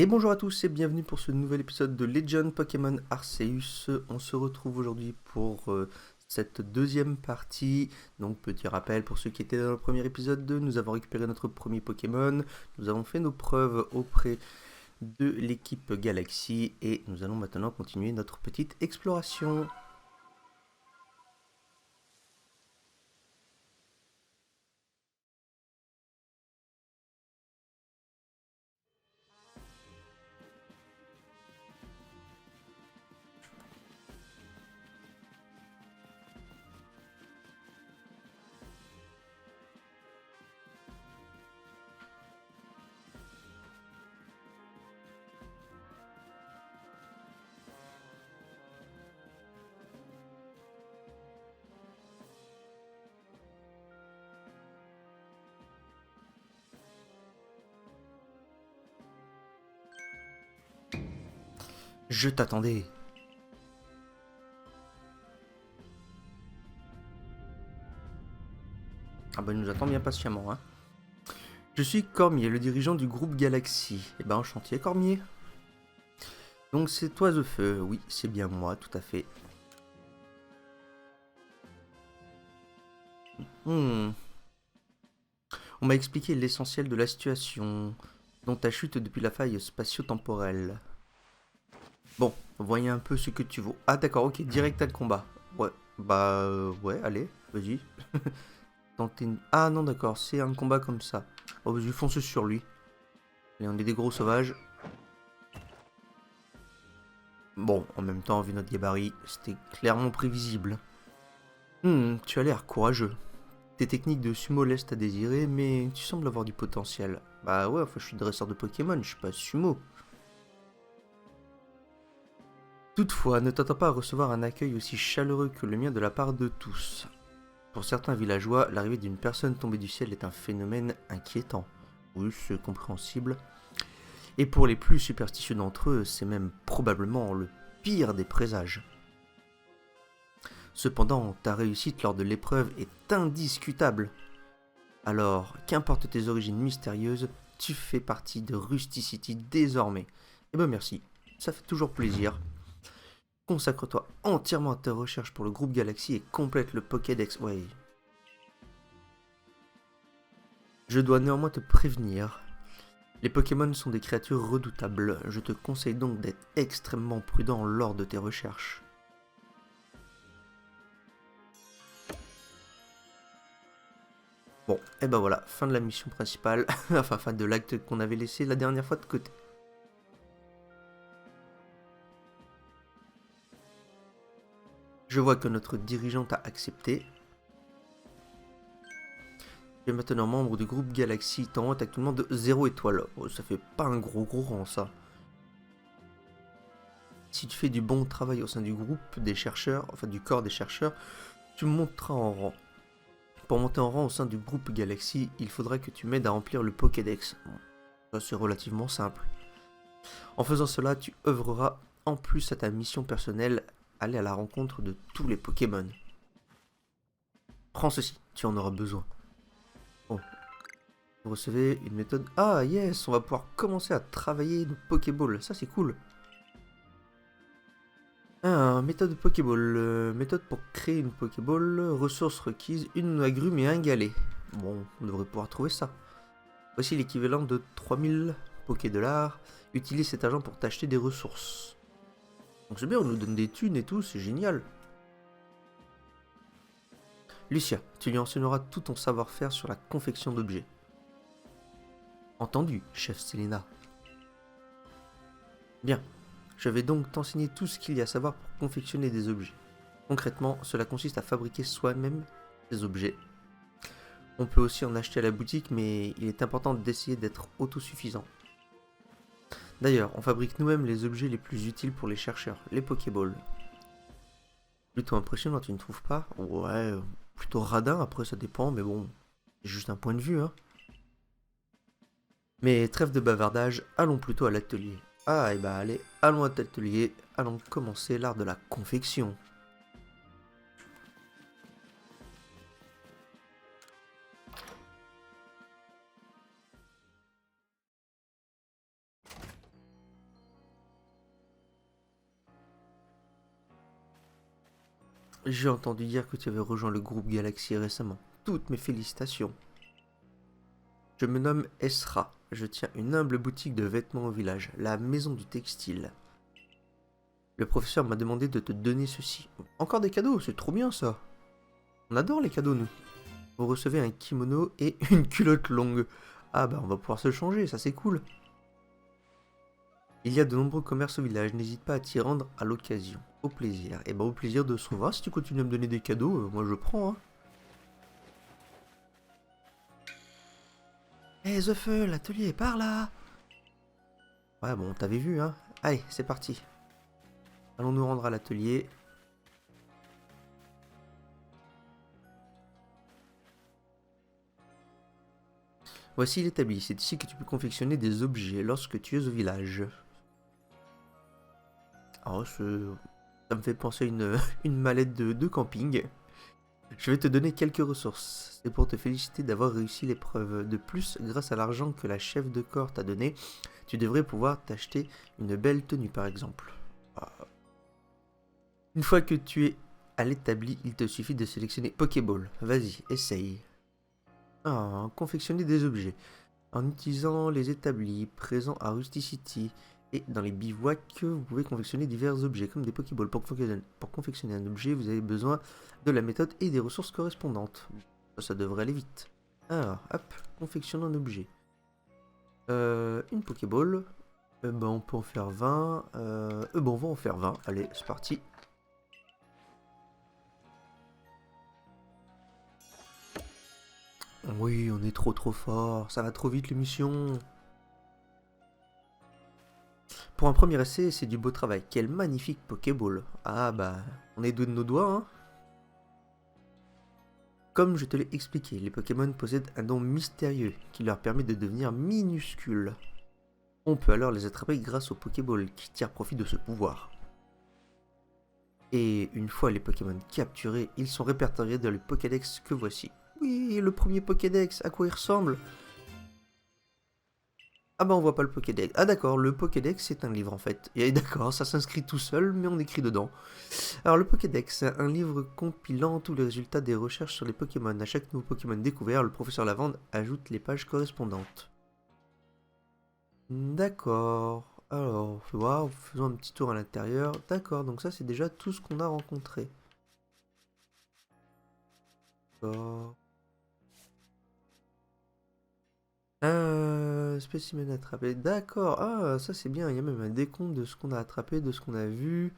Et bonjour à tous et bienvenue pour ce nouvel épisode de Legend Pokémon Arceus. On se retrouve aujourd'hui pour cette deuxième partie. Donc petit rappel pour ceux qui étaient dans le premier épisode, nous avons récupéré notre premier Pokémon, nous avons fait nos preuves auprès de l'équipe Galaxy et nous allons maintenant continuer notre petite exploration. Je t'attendais. Ah bah il nous attend bien patiemment, hein. Je suis Cormier, le dirigeant du groupe Galaxy. Eh ben enchanté Cormier. Donc c'est toi The Feu, oui c'est bien moi, tout à fait. Hmm. On m'a expliqué l'essentiel de la situation, dont ta chute depuis la faille spatio-temporelle. Bon, voyons un peu ce que tu vaux. Ah d'accord, ok, direct à le combat. Ouais, bah ouais, allez, vas-y. Tentez une... Ah non d'accord, c'est un combat comme ça. Oh vas-y, fonce sur lui. Allez, on est des gros sauvages. Bon, en même temps, vu notre gabarit, c'était clairement prévisible. Tu as l'air courageux. Tes techniques de sumo laissent à désirer, mais tu sembles avoir du potentiel. Bah ouais, enfin, je suis dresseur de Pokémon, je suis pas sumo. Toutefois, ne t'attends pas à recevoir un accueil aussi chaleureux que le mien de la part de tous. Pour certains villageois, l'arrivée d'une personne tombée du ciel est un phénomène inquiétant. Oui, c'est compréhensible. Et pour les plus superstitieux d'entre eux, c'est même probablement le pire des présages. Cependant, ta réussite lors de l'épreuve est indiscutable. Alors, qu'importe tes origines mystérieuses, tu fais partie de Rusticity désormais. Eh ben merci, ça fait toujours plaisir. Consacre-toi entièrement à tes recherches pour le groupe Galaxy et complète le Pokédex. Ouais. Je dois néanmoins te prévenir. Les Pokémon sont des créatures redoutables. Je te conseille donc d'être extrêmement prudent lors de tes recherches. Bon, et ben voilà, fin de la mission principale. Enfin, fin de l'acte qu'on avait laissé la dernière fois de côté. Je vois que notre dirigeante a accepté. Tu es maintenant membre du groupe Galaxy, ton rang est actuellement de 0 étoile. Oh, ça fait pas un gros rang ça. Si tu fais du bon travail au sein du groupe des chercheurs, enfin du corps des chercheurs, tu monteras en rang. Pour monter en rang au sein du groupe Galaxy, il faudra que tu m'aides à remplir le Pokédex. Bon, ça c'est relativement simple. En faisant cela, tu œuvreras en plus à ta mission personnelle, aller à la rencontre de tous les Pokémon. Prends ceci, tu en auras besoin. Bon, vous recevez une méthode... Ah yes, on va pouvoir commencer à travailler nos Pokéballs, ça c'est cool. Ah, méthode Pokéball. Méthode pour créer une Pokéball. Ressources requises, une agrume et un galet. Bon, on devrait pouvoir trouver ça. Voici l'équivalent de 3000 Poké-dollars. Utilise cet argent pour t'acheter des ressources. Donc c'est bien, on nous donne des thunes et tout, c'est génial. Lucia, tu lui enseigneras tout ton savoir-faire sur la confection d'objets. Entendu, chef Selena. Bien, je vais donc t'enseigner tout ce qu'il y a à savoir pour confectionner des objets. Concrètement, cela consiste à fabriquer soi-même des objets. On peut aussi en acheter à la boutique, mais il est important d'essayer d'être autosuffisant. D'ailleurs, on fabrique nous-mêmes les objets les plus utiles pour les chercheurs, les Pokéballs. Plutôt impressionnant, tu ne trouves pas? Ouais, plutôt radin, après ça dépend, mais bon, c'est juste un point de vue, hein. Mais trêve de bavardage, allons plutôt à l'atelier. Ah, et bah allez, allons à l'atelier, allons commencer l'art de la confection. J'ai entendu dire que tu avais rejoint le groupe Galaxy récemment. Toutes mes félicitations. Je me nomme Esra. Je tiens une humble boutique de vêtements au village, la maison du textile. Le professeur m'a demandé de te donner ceci. Encore des cadeaux, c'est trop bien ça. On adore les cadeaux, nous. Vous recevez un kimono et une culotte longue. Ah bah on va pouvoir se changer, ça c'est cool. Il y a de nombreux commerces au village, n'hésite pas à t'y rendre à l'occasion. Au plaisir. Et bah au plaisir de se revoir. Si tu continues à me donner des cadeaux, moi je prends. Hein. Hé The Feu, l'atelier est par là. Ouais bon, t'avais vu hein. Allez, c'est parti. Allons nous rendre à l'atelier. Voici l'établi, c'est ici que tu peux confectionner des objets lorsque tu es au village. Oh, ça me fait penser à une mallette de camping. Je vais te donner quelques ressources. C'est pour te féliciter d'avoir réussi l'épreuve. De plus, grâce à l'argent que la chef de corps t'a donné, tu devrais pouvoir t'acheter une belle tenue par exemple. Une fois que tu es à l'établi, il te suffit de sélectionner Pokéball. Vas-y, essaye. Ah, confectionner des objets. En utilisant les établis présents à Rusticity et dans les bivouacs, vous pouvez confectionner divers objets comme des Pokéballs. Pour confectionner un objet, vous avez besoin de la méthode et des ressources correspondantes. Ça devrait aller vite. Alors, hop, confectionner un objet. Une Pokéball. Ben, on peut en faire 20. Bon, on va en faire 20. Allez, c'est parti. Oui, on est trop fort. Ça va trop vite l'émission. Pour un premier essai, c'est du beau travail. Quel magnifique Pokéball. Ah bah, on est doué de nos doigts, hein. Comme je te l'ai expliqué, les Pokémon possèdent un don mystérieux qui leur permet de devenir minuscules. On peut alors les attraper grâce aux Pokéball qui tirent profit de ce pouvoir. Et une fois les Pokémon capturés, ils sont répertoriés dans le Pokédex que voici. Oui, le premier Pokédex, à quoi il ressemble? Ah bah on voit pas le Pokédex. Ah d'accord, le Pokédex c'est un livre en fait. Et d'accord, ça s'inscrit tout seul, mais on écrit dedans. Alors le Pokédex, un livre compilant tous les résultats des recherches sur les Pokémon. À chaque nouveau Pokémon découvert, le professeur Lavande ajoute les pages correspondantes. D'accord. Alors, fais voir, faisons un petit tour à l'intérieur. D'accord, donc ça c'est déjà tout ce qu'on a rencontré. D'accord. Spécimen attrapé. D'accord. Ah, ça c'est bien. Il y a même un décompte de ce qu'on a attrapé, de ce qu'on a vu.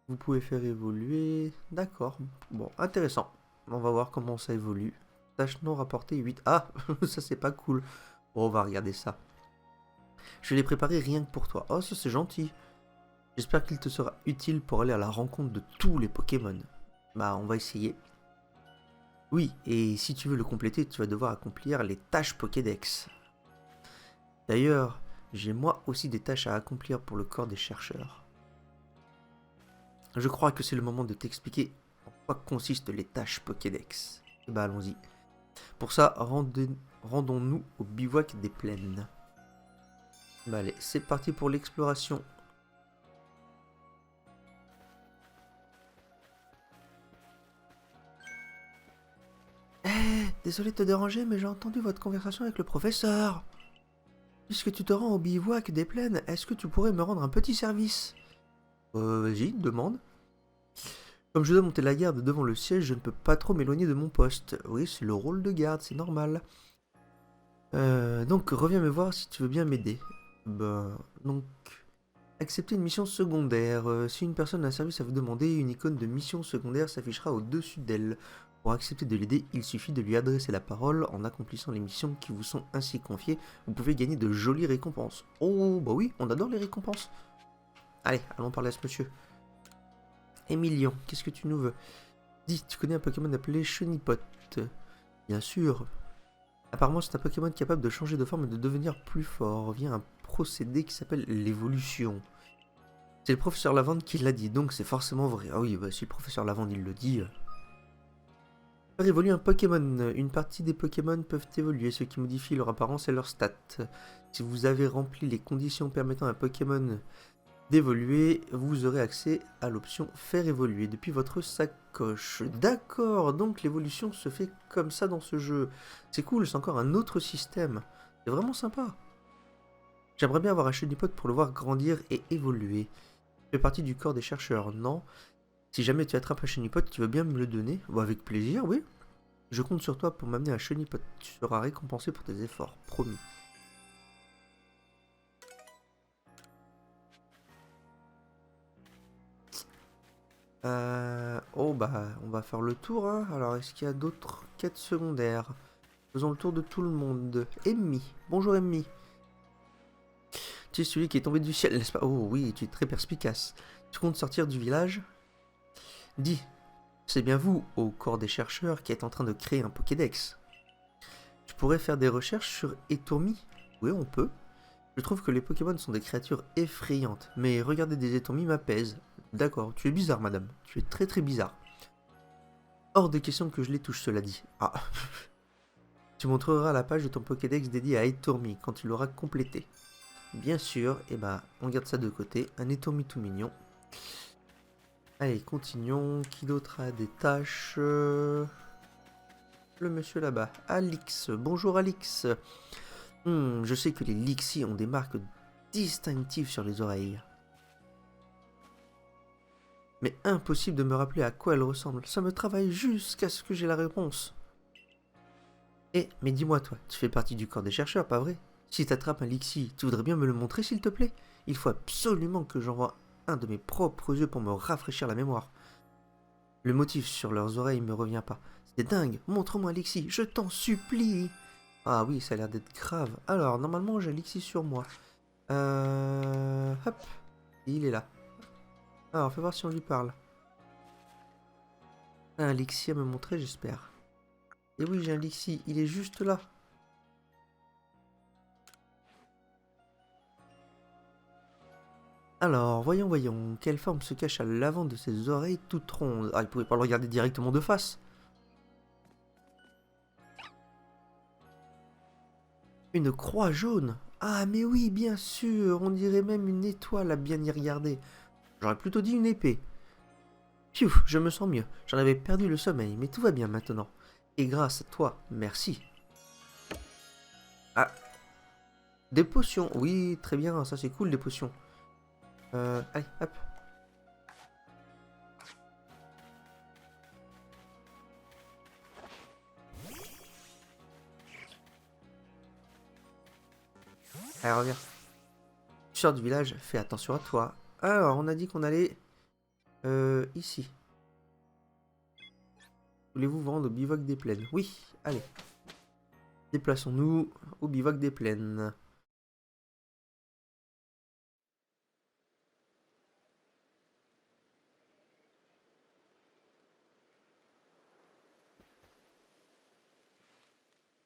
Vous pouvez faire évoluer. D'accord. Bon, intéressant. On va voir comment ça évolue. Tâche non rapportée 8. Ah, ça c'est pas cool. Bon, on va regarder ça. Je l'ai préparé rien que pour toi. Oh, ça c'est gentil. J'espère qu'il te sera utile pour aller à la rencontre de tous les Pokémon. Bah, on va essayer. Oui, et si tu veux le compléter, tu vas devoir accomplir les tâches Pokédex. D'ailleurs, j'ai moi aussi des tâches à accomplir pour le corps des chercheurs. Je crois que c'est le moment de t'expliquer en quoi consistent les tâches Pokédex. Et bah allons-y. Pour ça, rendons-nous au bivouac des plaines. Bah allez, c'est parti pour l'exploration. Désolé de te déranger, mais j'ai entendu votre conversation avec le professeur. Puisque tu te rends au bivouac des plaines, est-ce que tu pourrais me rendre un petit service? Vas-y, demande. Comme je dois monter la garde devant le siège, je ne peux pas trop m'éloigner de mon poste. Oui, c'est le rôle de garde, c'est normal. Donc, reviens me voir si tu veux bien m'aider. Donc... Accepter une mission secondaire. Si une personne a un service à vous demander, une icône de mission secondaire s'affichera au-dessus d'elle. Pour accepter de l'aider, il suffit de lui adresser la parole. En accomplissant les missions qui vous sont ainsi confiées, vous pouvez gagner de jolies récompenses. Oh, bah oui, on adore les récompenses. Allez, allons parler à ce monsieur. Emilion, qu'est-ce que tu nous veux? Dis, tu connais un Pokémon appelé Chenipote? Bien sûr. Apparemment, c'est un Pokémon capable de changer de forme et de devenir plus fort via un procédé qui s'appelle l'évolution. C'est le professeur Lavande qui l'a dit, donc c'est forcément vrai. Ah oui, bah si le professeur Lavande il le dit... Faire évoluer un Pokémon. Une partie des Pokémon peuvent évoluer, ce qui modifie leur apparence et leurs stats. Si vous avez rempli les conditions permettant à un Pokémon d'évoluer, vous aurez accès à l'option faire évoluer depuis votre sacoche. D'accord, donc l'évolution se fait comme ça dans ce jeu. C'est cool, c'est encore un autre système. C'est vraiment sympa. J'aimerais bien avoir un chenipod pour le voir grandir et évoluer. Tu fais partie du corps des chercheurs, non? Si jamais tu attrapes un chenipod, tu veux bien me le donner? Bon, avec plaisir, oui. Je compte sur toi pour m'amener un chenipod. Tu seras récompensé pour tes efforts, promis. Oh bah, on va faire le tour, hein. Alors, est-ce qu'il y a d'autres quêtes secondaires? Faisons le tour de tout le monde. Emmy. Bonjour Emmy. Tu es celui qui est tombé du ciel, n'est-ce pas? Oh oui, tu es très perspicace. Tu comptes sortir du village? Dis, c'est bien vous, au corps des chercheurs, qui êtes en train de créer un Pokédex. Tu pourrais faire des recherches sur Etourmi? Oui, on peut. Je trouve que les Pokémon sont des créatures effrayantes, mais regarder des Etourmi m'apaise. D'accord, tu es bizarre, madame. Tu es très très bizarre. Hors de question que je les touche, cela dit. Ah. Tu montreras la page de ton Pokédex dédié à Etourmi quand tu l'auras complété. Bien sûr, et bah, on garde ça de côté. Un Etourmi tout mignon. Allez, continuons. Qui d'autre a des tâches? Le monsieur là-bas. Alix. Bonjour Alix. Je sais que les Lixie ont des marques distinctives sur les oreilles. Mais impossible de me rappeler à quoi elles ressemblent. Ça me travaille jusqu'à ce que j'ai la réponse. Mais dis-moi toi, tu fais partie du corps des chercheurs, pas vrai? Si t'attrapes un Lixie, tu voudrais bien me le montrer s'il te plaît? Il faut absolument que j'envoie un de mes propres yeux pour me rafraîchir la mémoire. Le motif sur leurs oreilles me revient pas. C'est dingue, montre-moi Lixie, je t'en supplie. Ah oui, ça a l'air d'être grave. Alors, normalement, j'ai Lixie sur moi. Hop, il est là. Alors, fais voir si on lui parle. Un Lixie à me montrer, j'espère. Et oui, j'ai un Lixie, il est juste là. Alors, voyons, quelle forme se cache à l'avant de ses oreilles toutes rondes? Ah, il pouvait pas le regarder directement de face. Une croix jaune? Ah, mais oui, bien sûr, on dirait même une étoile à bien y regarder. J'aurais plutôt dit une épée. Pfiou, je me sens mieux. J'en avais perdu le sommeil, mais tout va bien maintenant. Et grâce à toi, merci. Ah, des potions. Oui, très bien, ça c'est cool, des potions. Allez, hop. Allez, reviens. Tu sors du village, fais attention à toi. Alors, on a dit qu'on allait... ici. Voulez-vous vendre au bivouac des plaines? Oui, allez. Déplaçons-nous au bivouac des plaines.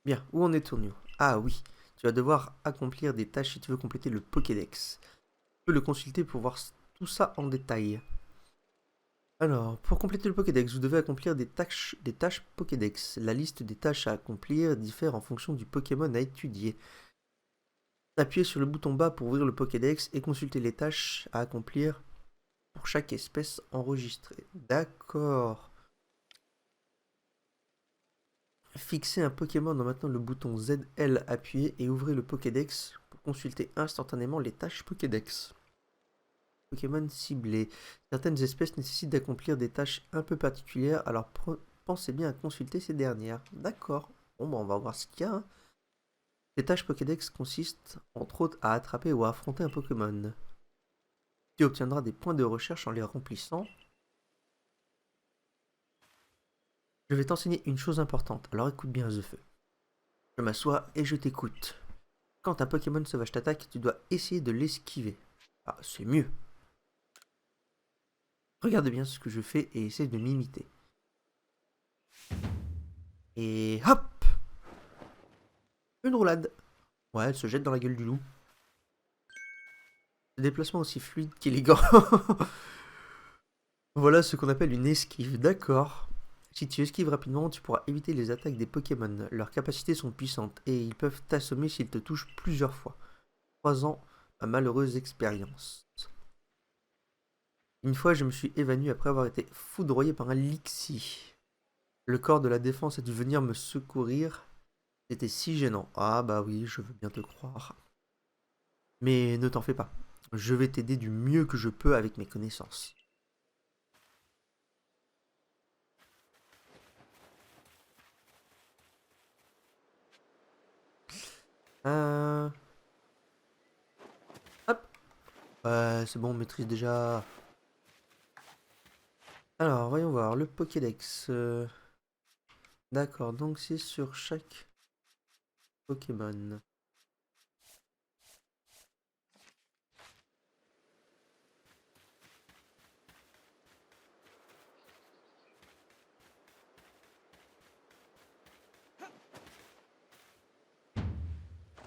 Bien, où en est-on? Ah oui, tu vas devoir accomplir des tâches si tu veux compléter le Pokédex. Tu peux le consulter pour voir tout ça en détail. Alors, pour compléter le Pokédex, vous devez accomplir des tâches Pokédex. La liste des tâches à accomplir diffère en fonction du Pokémon à étudier. Appuyez sur le bouton bas pour ouvrir le Pokédex et consulter les tâches à accomplir pour chaque espèce enregistrée. D'accord. Fixez un Pokémon en maintenant le bouton ZL appuyé et ouvrez le Pokédex pour consulter instantanément les tâches Pokédex. Pokémon ciblés. Certaines espèces nécessitent d'accomplir des tâches un peu particulières, alors pensez bien à consulter ces dernières. D'accord. Bon, bah on va voir ce qu'il y a. Hein. Les tâches Pokédex consistent, entre autres, à attraper ou à affronter un Pokémon. Tu obtiendras des points de recherche en les remplissant. Je vais t'enseigner une chose importante, alors écoute bien The Feu. Je m'assois et je t'écoute. Quand un Pokémon sauvage t'attaque, tu dois essayer de l'esquiver. Ah, c'est mieux. Regarde bien ce que je fais et essaie de m'imiter. Et hop! Une roulade. Ouais, elle se jette dans la gueule du loup. Ce déplacement aussi fluide qu'élégant. Voilà ce qu'on appelle une esquive, d'accord. Si tu esquives rapidement, tu pourras éviter les attaques des Pokémon. Leurs capacités sont puissantes et ils peuvent t'assommer s'ils te touchent plusieurs fois. 3 ans, à malheureuse expérience. Une fois, je me suis évanoui après avoir été foudroyé par un Lixi. Le corps de la défense a dû venir me secourir. C'était si gênant. Ah bah oui, je veux bien te croire. Mais ne t'en fais pas. Je vais t'aider du mieux que je peux avec mes connaissances. Euh... Hop. C'est bon, on maîtrise déjà. Alors, voyons voir. Le Pokédex. D'accord, donc c'est sur chaque Pokémon.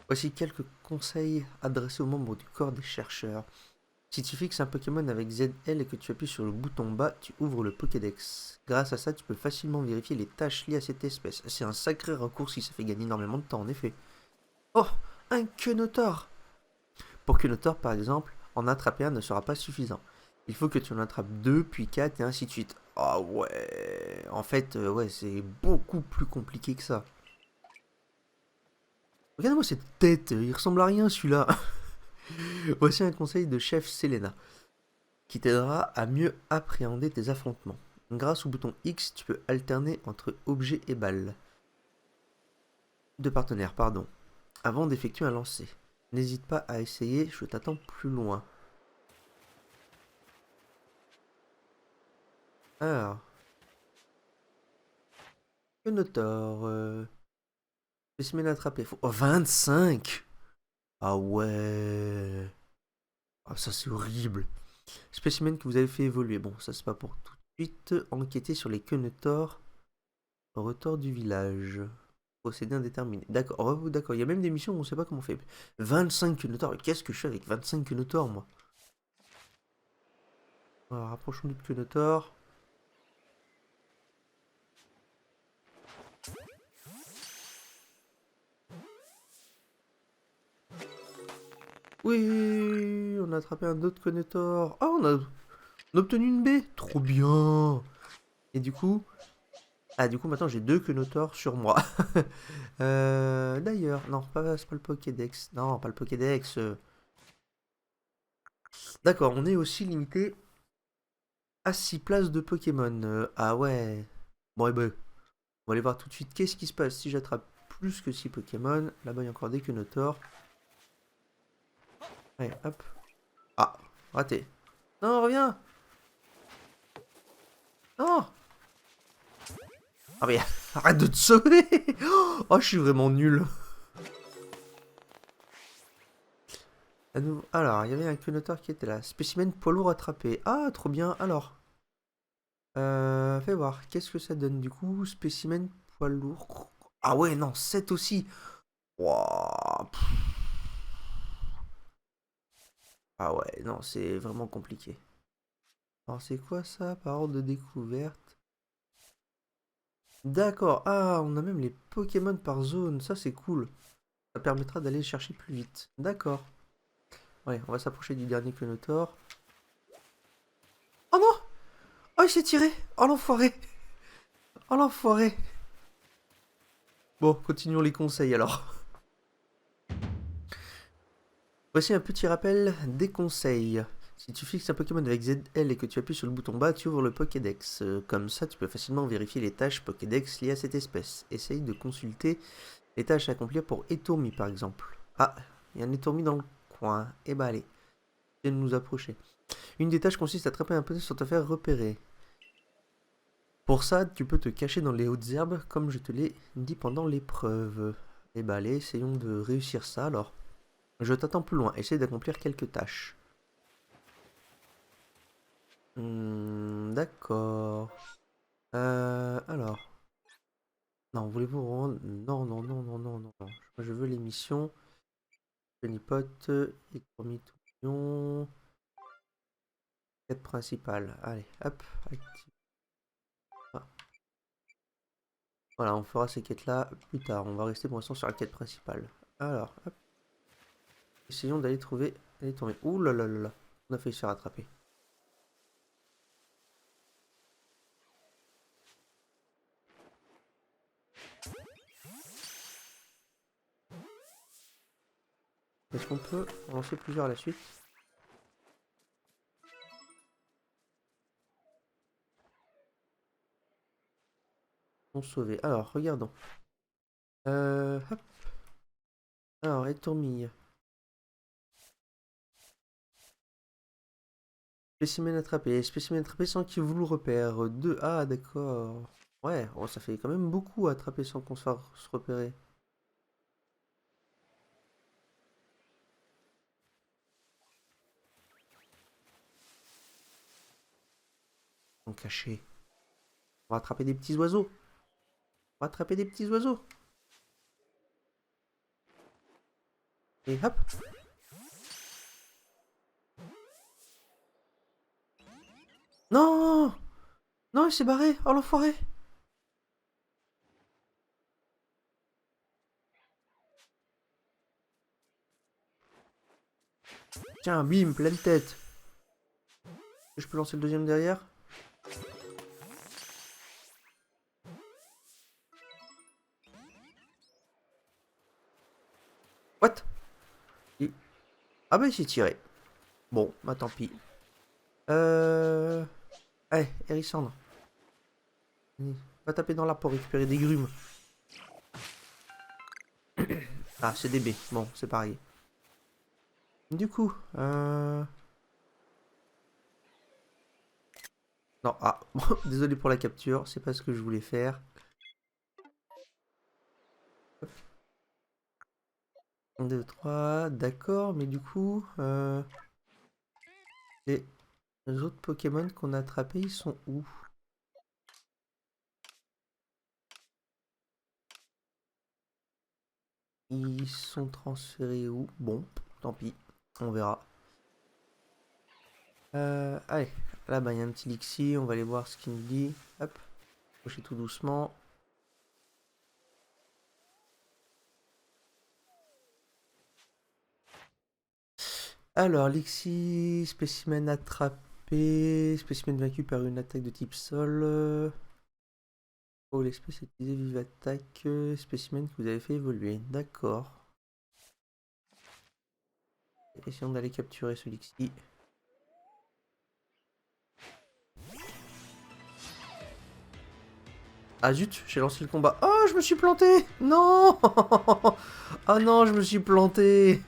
Voici quelques conseils adressés aux membres du corps des chercheurs. Si tu fixes un Pokémon avec ZL et que tu appuies sur le bouton bas, tu ouvres le Pokédex. Grâce à ça, tu peux facilement vérifier les tâches liées à cette espèce. C'est un sacré raccourci, ça fait gagner énormément de temps en effet. Oh, un Quenotor! Pour Quenotor par exemple, en attraper un ne sera pas suffisant. Il faut que tu en attrapes 2, puis 4 et ainsi de suite. Ah ouais, en fait, ouais, c'est beaucoup plus compliqué que ça. Regarde-moi cette tête, il ressemble à rien celui-là. Voici un conseil de chef Selena, qui t'aidera à mieux appréhender tes affrontements. Grâce au bouton X, tu peux alterner entre objet et balle. De partenaire, pardon. Avant d'effectuer un lancer. N'hésite pas à essayer, je t'attends plus loin. Alors, Quenotor, spécimen attrapé. Oh, 25! Ah ouais. Ah, ça c'est horrible. Spécimen que vous avez fait évoluer. Bon, ça c'est pas pour tout de suite. Enquêter sur les Quenotors. Retour du village. Procédé indéterminé. D'accord, oh, d'accord. Il y a même des missions où on sait pas comment on fait. 25 Quenotors. Qu'est-ce que je fais avec 25 Quenotors, moi? Alors, rapprochons-nous de Quenotor. Oui, on a attrapé un autre Quenotor. Ah, on a obtenu une baie. Trop bien. Et du coup... Ah, du coup, maintenant, j'ai 2 Quenotors sur moi. D'ailleurs, non, c'est pas le Pokédex. Non, pas le Pokédex. D'accord, on est aussi limité à 6 places de Pokémon. Ah ouais. Bon, et ben, on va aller voir tout de suite qu'est-ce qui se passe si j'attrape plus que 6 Pokémon. Là-bas, il y a encore des Quenotors. Allez, hop. Ah, raté. Non, reviens. Non. Ah mais arrête de te sauver. Oh, je suis vraiment nul. À nouveau. Alors, il y avait un Quenotor qui était là. Spécimen poids lourd attrapé. Ah, trop bien. Alors, fais voir. Qu'est-ce que ça donne du coup? Spécimen poids lourd. Ah ouais, non, 7 aussi. Wouah, ah ouais, non, c'est vraiment compliqué. Alors, c'est quoi ça? Parole de découverte. D'accord. Ah, on a même les Pokémon par zone. Ça, c'est cool. Ça permettra d'aller chercher plus vite. D'accord. Ouais, on va s'approcher du dernier Quenotor. Oh non! Oh, il s'est tiré! Oh l'enfoiré! Oh l'enfoiré! Bon, continuons les conseils alors. Voici un petit rappel des conseils. Si tu fixes un Pokémon avec ZL et que tu appuies sur le bouton bas, tu ouvres le Pokédex. Comme ça, tu peux facilement vérifier les tâches Pokédex liées à cette espèce. Essaye de consulter les tâches à accomplir pour Etourmi par exemple. Ah, il y a un Etourmi dans le coin. Eh bah allez, viens de nous approcher. Une des tâches consiste à attraper un Pokémon sans te faire repérer. Pour ça, tu peux te cacher dans les hautes herbes, comme je te l'ai dit pendant l'épreuve. Et bah allez, essayons de réussir ça alors. Je t'attends plus loin, essaye d'accomplir quelques tâches. D'accord. Alors. Non, voulez-vous rendre... Non, non, non, non, non, non, non. Je veux les missions. Penipote, économie tout mignon. Quête principale. Allez, hop, active. Ah. Voilà, on fera ces quêtes-là plus tard. On va rester pour l'instant sur la quête principale. Alors, hop. Essayons d'aller trouver... Allez, tomber. Ouh là là là là. On a failli se faire attraper. Est-ce qu'on peut en lancer plusieurs à la suite? On sauvé. Alors, regardons. Hop. Alors, les tourmilles. Spécimen attrapé. Spécimen attrapé sans qu'il vous le repère. 2. Ah, d'accord. Ouais, oh, ça fait quand même beaucoup à attraper sans qu'on se fasse repérer. On caché. On va attraper des petits oiseaux. On va attraper des petits oiseaux. Et hop. Non! Non, il s'est barré. Oh, l'enfoiré. Tiens, bim, pleine tête. Je peux lancer le deuxième derrière? What? Ah bah il s'est tiré. Bon, bah tant pis. Allez, Hérissandre. Va taper dans l'arbre pour récupérer des grumes. Ah, c'est des baies. Bon, c'est pareil. Du coup, non, ah, désolé pour la capture, c'est pas ce que je voulais faire. 1, 2, 3, d'accord, mais du coup, les autres Pokémon qu'on a attrapés, ils sont où? Ils sont transférés où? Bon, tant pis, on verra. Allez, là-bas il y a un petit Lixi, on va aller voir ce qu'il nous dit. Hop, approchez tout doucement. Alors, Lixi, spécimen attrapé, spécimen vaincu par une attaque de type sol. Oh, l'espèce a utilisé vive attaque, spécimen que vous avez fait évoluer. D'accord. Essayons d'aller capturer ce Lixi. Ah zut, j'ai lancé le combat. Oh, je me suis planté. Non. Ah non, je me suis planté.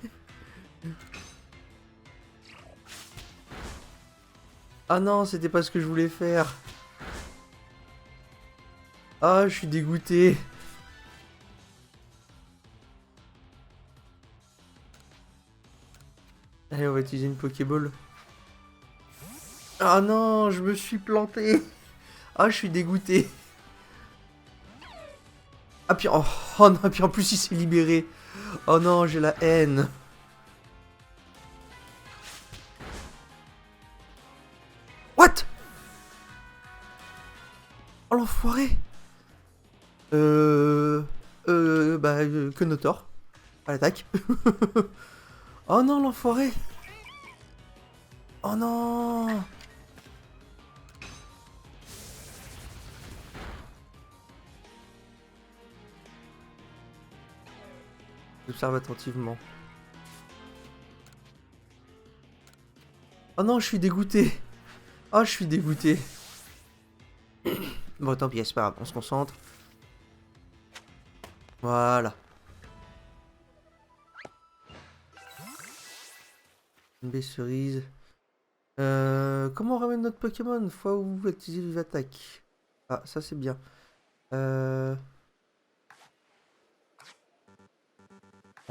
Ah non, c'était pas ce que je voulais faire. Ah, je suis dégoûté. Allez, on va utiliser une Pokéball. Ah non, je me suis planté. Ah, je suis dégoûté. Ah puis, oh, oh non, puis en plus il s'est libéré. Oh non, j'ai la haine. What? Oh l'enfoiré. Que Notor. À l'attaque. Oh non, l'enfoiré. Oh non. J'observe attentivement. Oh non, je suis dégoûté. Oh, je suis dégoûté. Bon, tant pis, c'est pas grave, on se concentre. Voilà. Une baie cerise. Comment on ramène notre Pokémon fois où vous utilisez vive attaque? Ah, ça c'est bien.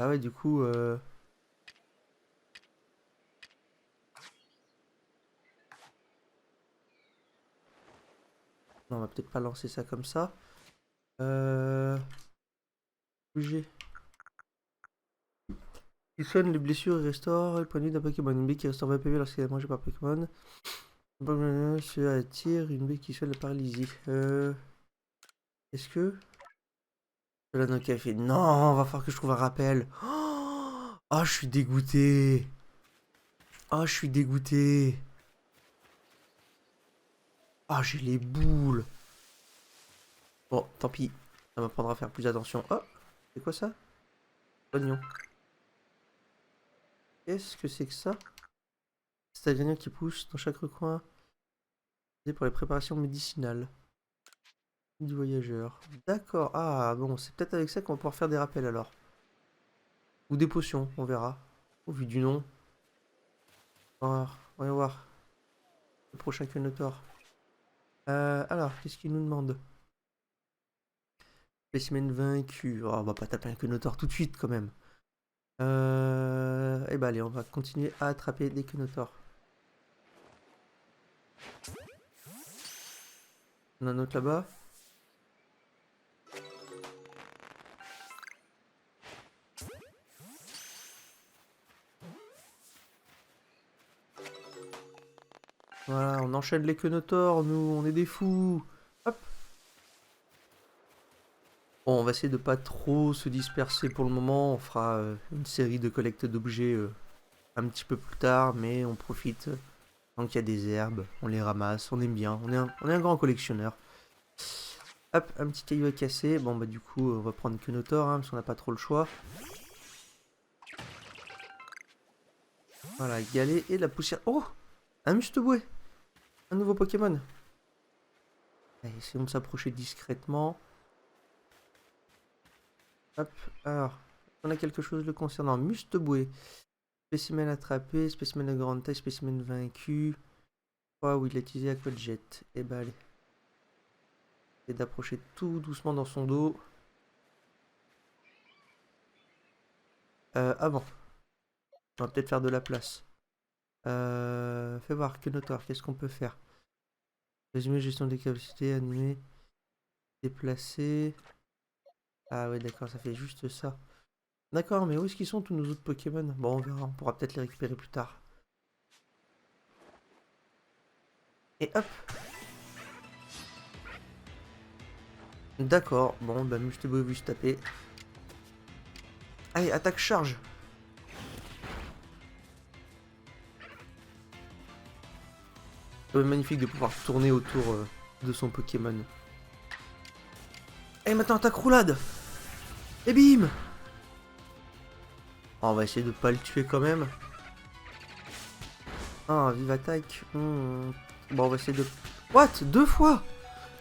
Ah ouais, du coup... Non, on va peut-être pas lancer ça comme ça. Bouger. Il soigne les blessures et restaure le point de vie d'un Pokémon. Une baie qui restaure 20 PV lorsqu'elle est mangée par Pokémon. Cela attire une baie qui soigne la paralysie. Est-ce que... Cela n'a qu'à fait... Non, va falloir que je trouve un rappel. Oh, je suis dégoûté. Oh, je suis dégoûté. Ah, j'ai les boules. Bon, tant pis. Ça m'apprendra à faire plus attention. Oh, c'est quoi ça? Oignon. Qu'est-ce que c'est que ça? C'est un ingrédient qui pousse dans chaque recoin. C'est pour les préparations médicinales. Du voyageur. D'accord. Ah bon, c'est peut-être avec ça qu'on va pouvoir faire des rappels alors. Ou des potions, on verra. Au vu du nom. Voyons voir. Le prochain Kenotor. Alors, qu'est-ce qu'il nous demande? Spécimen vaincu. Oh, on va pas taper un Kenotor tout de suite quand même. Et bah allez, on va continuer à attraper des Kenotors. On a un autre là-bas. Voilà, on enchaîne les Kenotors, nous, on est des fous. Hop. Bon, on va essayer de pas trop se disperser pour le moment. On fera une série de collecte d'objets un petit peu plus tard, mais on profite. Tant qu'il y a des herbes, on les ramasse, on aime bien. On est un grand collectionneur. Hop, un petit caillou à casser. Bon, bah du coup, on va prendre Kenotor, hein, parce qu'on n'a pas trop le choix. Voilà, galet et la poussière. Oh, un Musteboué. Un nouveau Pokémon. Allez, essayons de s'approcher discrètement. Hop, alors, on a quelque chose le concernant. Musteboué. Spécimen attrapé, spécimen de grande taille, spécimen vaincu. Oh oui, il a utilisé Aquajet. Et bah allez. Et d'approcher tout doucement dans son dos. Ah bon. On va peut-être faire de la place. Fais voir, Kenotor, qu'est-ce qu'on peut faire? Résumé, gestion des capacités, animer, déplacer. Ah ouais, d'accord, ça fait juste ça. D'accord, mais où est-ce qu'ils sont tous nos autres Pokémon? Bon, on verra, on pourra peut-être les récupérer plus tard. Et hop. D'accord, bon, bah, je t'ai beau vu se taper. Allez, attaque charge. C'est magnifique de pouvoir tourner autour de son Pokémon. Et maintenant, attaque roulade. Et bim. Oh, on va essayer de pas le tuer quand même. Ah, vive attaque. Bon, on va essayer de... What? 2 fois?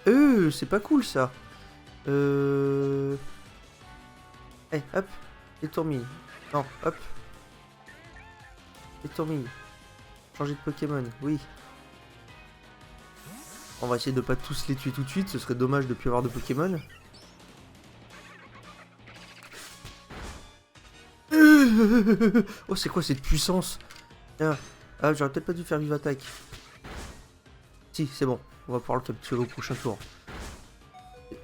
C'est pas cool ça. Hey, hop. Les tourmilles. Non, hop. Les tourmilles. Changer de Pokémon, oui. On va essayer de pas tous les tuer tout de suite, ce serait dommage de plus avoir de Pokémon. Oh, c'est quoi cette puissance? Ah, j'aurais peut-être pas dû faire vive attaque. Si, c'est bon. On va pouvoir le capturer au prochain tour.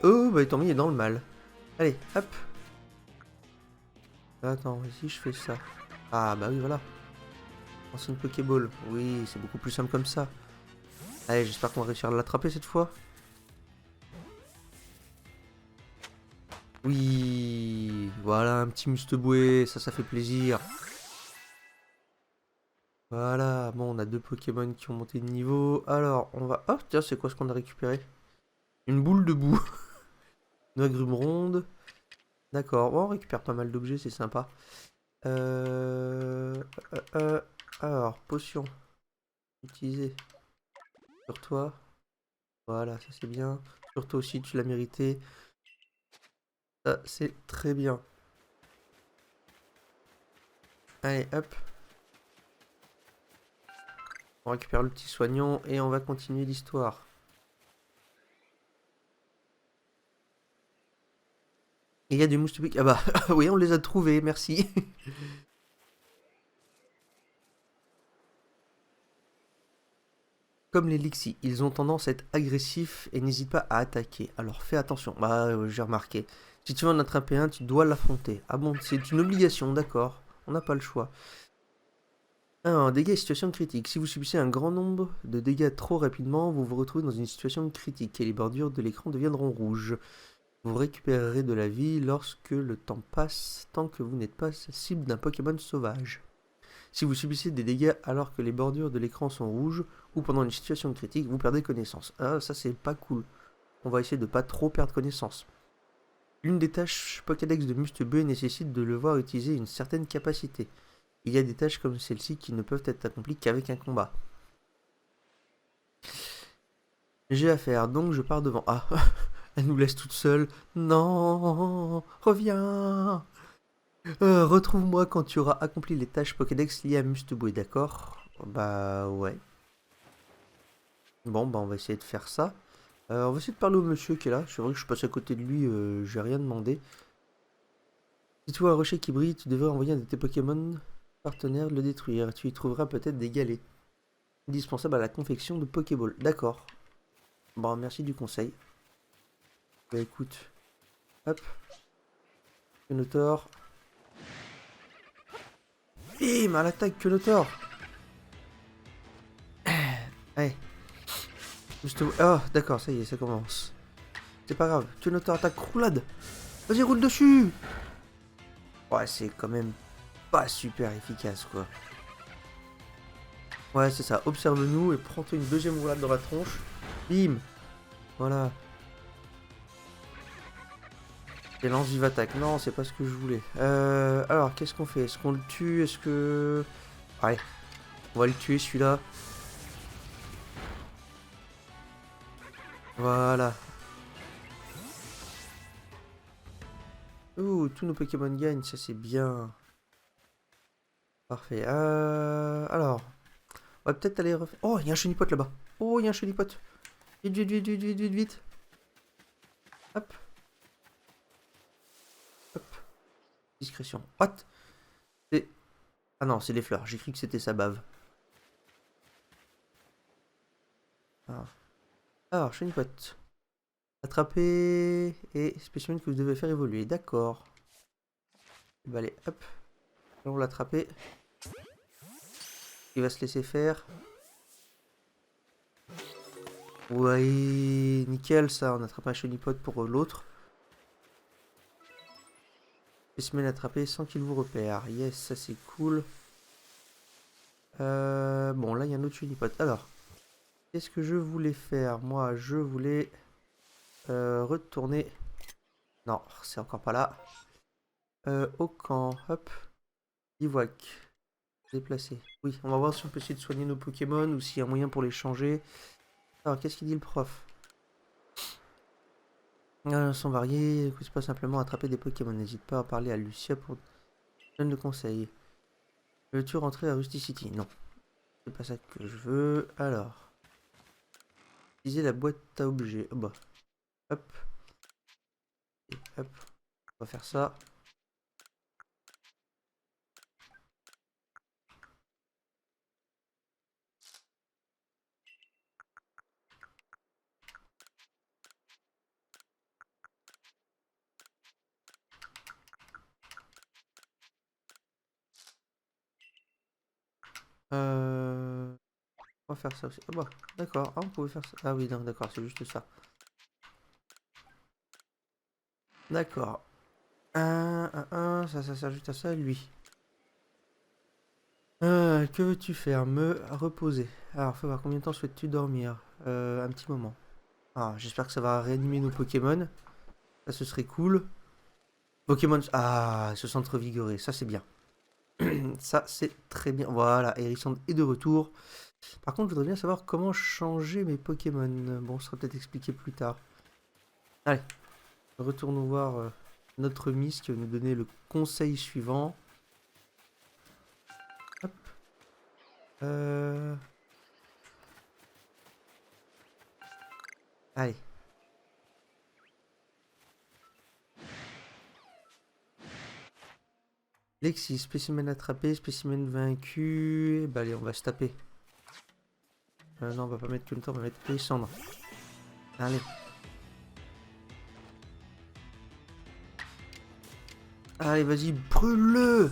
Oh, bah tant mieux, il est dans le mal. Allez, hop. Attends, ici je fais ça. Ah, bah oui, voilà. Ancienne Pokéball. Oui, c'est beaucoup plus simple comme ça. Allez, j'espère qu'on va réussir à l'attraper cette fois. Oui, voilà, un petit Musteboué, ça fait plaisir. Voilà, bon, on a 2 Pokémon qui ont monté de niveau. Alors, on va... Oh, tiens, c'est quoi ce qu'on a récupéré? Une boule de boue. Une agrume ronde. D'accord, bon, on récupère pas mal d'objets, c'est sympa. Alors, potion. Utiliser. Sur toi. Voilà, ça c'est bien. Sur toi aussi, tu l'as mérité. Ça, c'est très bien. Allez, hop. On récupère le petit soignant et on va continuer l'histoire. Il y a des moustiques. Ah bah, oui, on les a trouvés, merci. Comme les Lixie, ils ont tendance à être agressifs et n'hésitent pas à attaquer. Alors fais attention. Bah, j'ai remarqué. Si tu veux en attraper un, tu dois l'affronter. Ah bon, c'est une obligation, d'accord. On n'a pas le choix. Alors, dégâts et situation critique. Si vous subissez un grand nombre de dégâts trop rapidement, vous vous retrouvez dans une situation critique et les bordures de l'écran deviendront rouges. Vous récupérerez de la vie lorsque le temps passe, tant que vous n'êtes pas cible d'un Pokémon sauvage. Si vous subissez des dégâts alors que les bordures de l'écran sont rouges, ou pendant une situation critique, vous perdez connaissance. Ah, ça c'est pas cool. On va essayer de pas trop perdre connaissance. L'une des tâches Pokédex de Musteboué nécessite de le voir utiliser une certaine capacité. Il y a des tâches comme celle-ci qui ne peuvent être accomplies qu'avec un combat. J'ai à faire, donc je pars devant. Ah, elle nous laisse toute seule. Non, reviens. Retrouve-moi quand tu auras accompli les tâches Pokédex liées à Musteboué, d'accord? Bah ouais. Bon, bah on va essayer de faire ça. On va essayer de parler au monsieur qui est là. C'est vrai que je passe à côté de lui, j'ai rien demandé. Si tu vois un rocher qui brille, tu devrais envoyer un de tes Pokémon partenaires le détruire. Tu y trouveras peut-être des galets. Indispensables à la confection de Pokéball. D'accord. Bon, merci du conseil. Bah écoute. Hop. Kenotor. Bim, à l'attaque, Kenotor. Allez. Juste... Oh, d'accord, ça y est, ça commence. C'est pas grave. Kenotor attaque roulade. Vas-y, roule dessus. Ouais, c'est quand même pas super efficace, quoi. Ouais, c'est ça. Observe-nous et prends-toi une deuxième roulade dans la tronche. Bim. Voilà. Et lance vive attaque. Non, c'est pas ce que je voulais. Alors, qu'est-ce qu'on fait? Est-ce qu'on le tue? Est-ce que... Ouais. On va le tuer, celui-là. Voilà. Ouh, tous nos Pokémon gagnent. Ça, c'est bien. Parfait. Alors... On va peut-être aller refaire... Oh, il y a un chenipote là-bas. Oh, il y a un chenipote. Vite, vite, vite, vite, vite, vite, vite. Hop. Hop. Discrétion. What? Ah non, c'est les fleurs. J'ai cru que c'était sa bave. Alors chenipote. Attraper et spécimen que vous devez faire évoluer. D'accord. Bah allez, hop. Allons l'attraper. Il va se laisser faire. Ouais, nickel ça. On attrape un chenipote pour l'autre. Spécimen attrapé sans qu'il vous repère. Yes, ça c'est cool. Bon, là il y a un autre chenipote. Alors, qu'est-ce que je voulais faire? Moi, je voulais retourner. Non, c'est encore pas là. Au camp. Hop. Bivouac. Déplacer. Oui, on va voir si on peut essayer de soigner nos Pokémon ou s'il y a un moyen pour les changer. Alors, qu'est-ce qu'il dit le prof? Sont variés, n'écoute pas simplement attraper des Pokémon. N'hésite pas à parler à Lucia pour donner le conseil. Veux-tu rentrer à Rusticity? Non. C'est pas ça que je veux. Alors. Utiliser la boîte à objets. Oh bah. Hop. Et hop. On va faire ça. On va faire ça aussi. Ah bah, d'accord. Ah, on pouvait faire ça. Ah oui, non, d'accord, c'est juste ça. D'accord. Ça sert juste à ça, lui. Que veux-tu faire? Me reposer. Alors, faut voir combien de temps souhaites-tu dormir? Un petit moment. Ah, j'espère que ça va réanimer nos Pokémon. Ça, ce serait cool. Pokémon... Ah, se sentent revigorés. Ça, c'est bien. Ça, c'est très bien. Voilà, Hérissante est de retour. Par contre, je voudrais bien savoir comment changer mes Pokémon. Bon, ça sera peut-être expliqué plus tard. Allez, retournons voir notre Miss qui va nous donner le conseil suivant. Hop. Allez. Lexi, spécimen attrapé, spécimen vaincu. Bah allez, on va se taper. Non, on va pas mettre que le temps, on va mettre Lysandre. Allez. Allez, vas-y, brûle-le.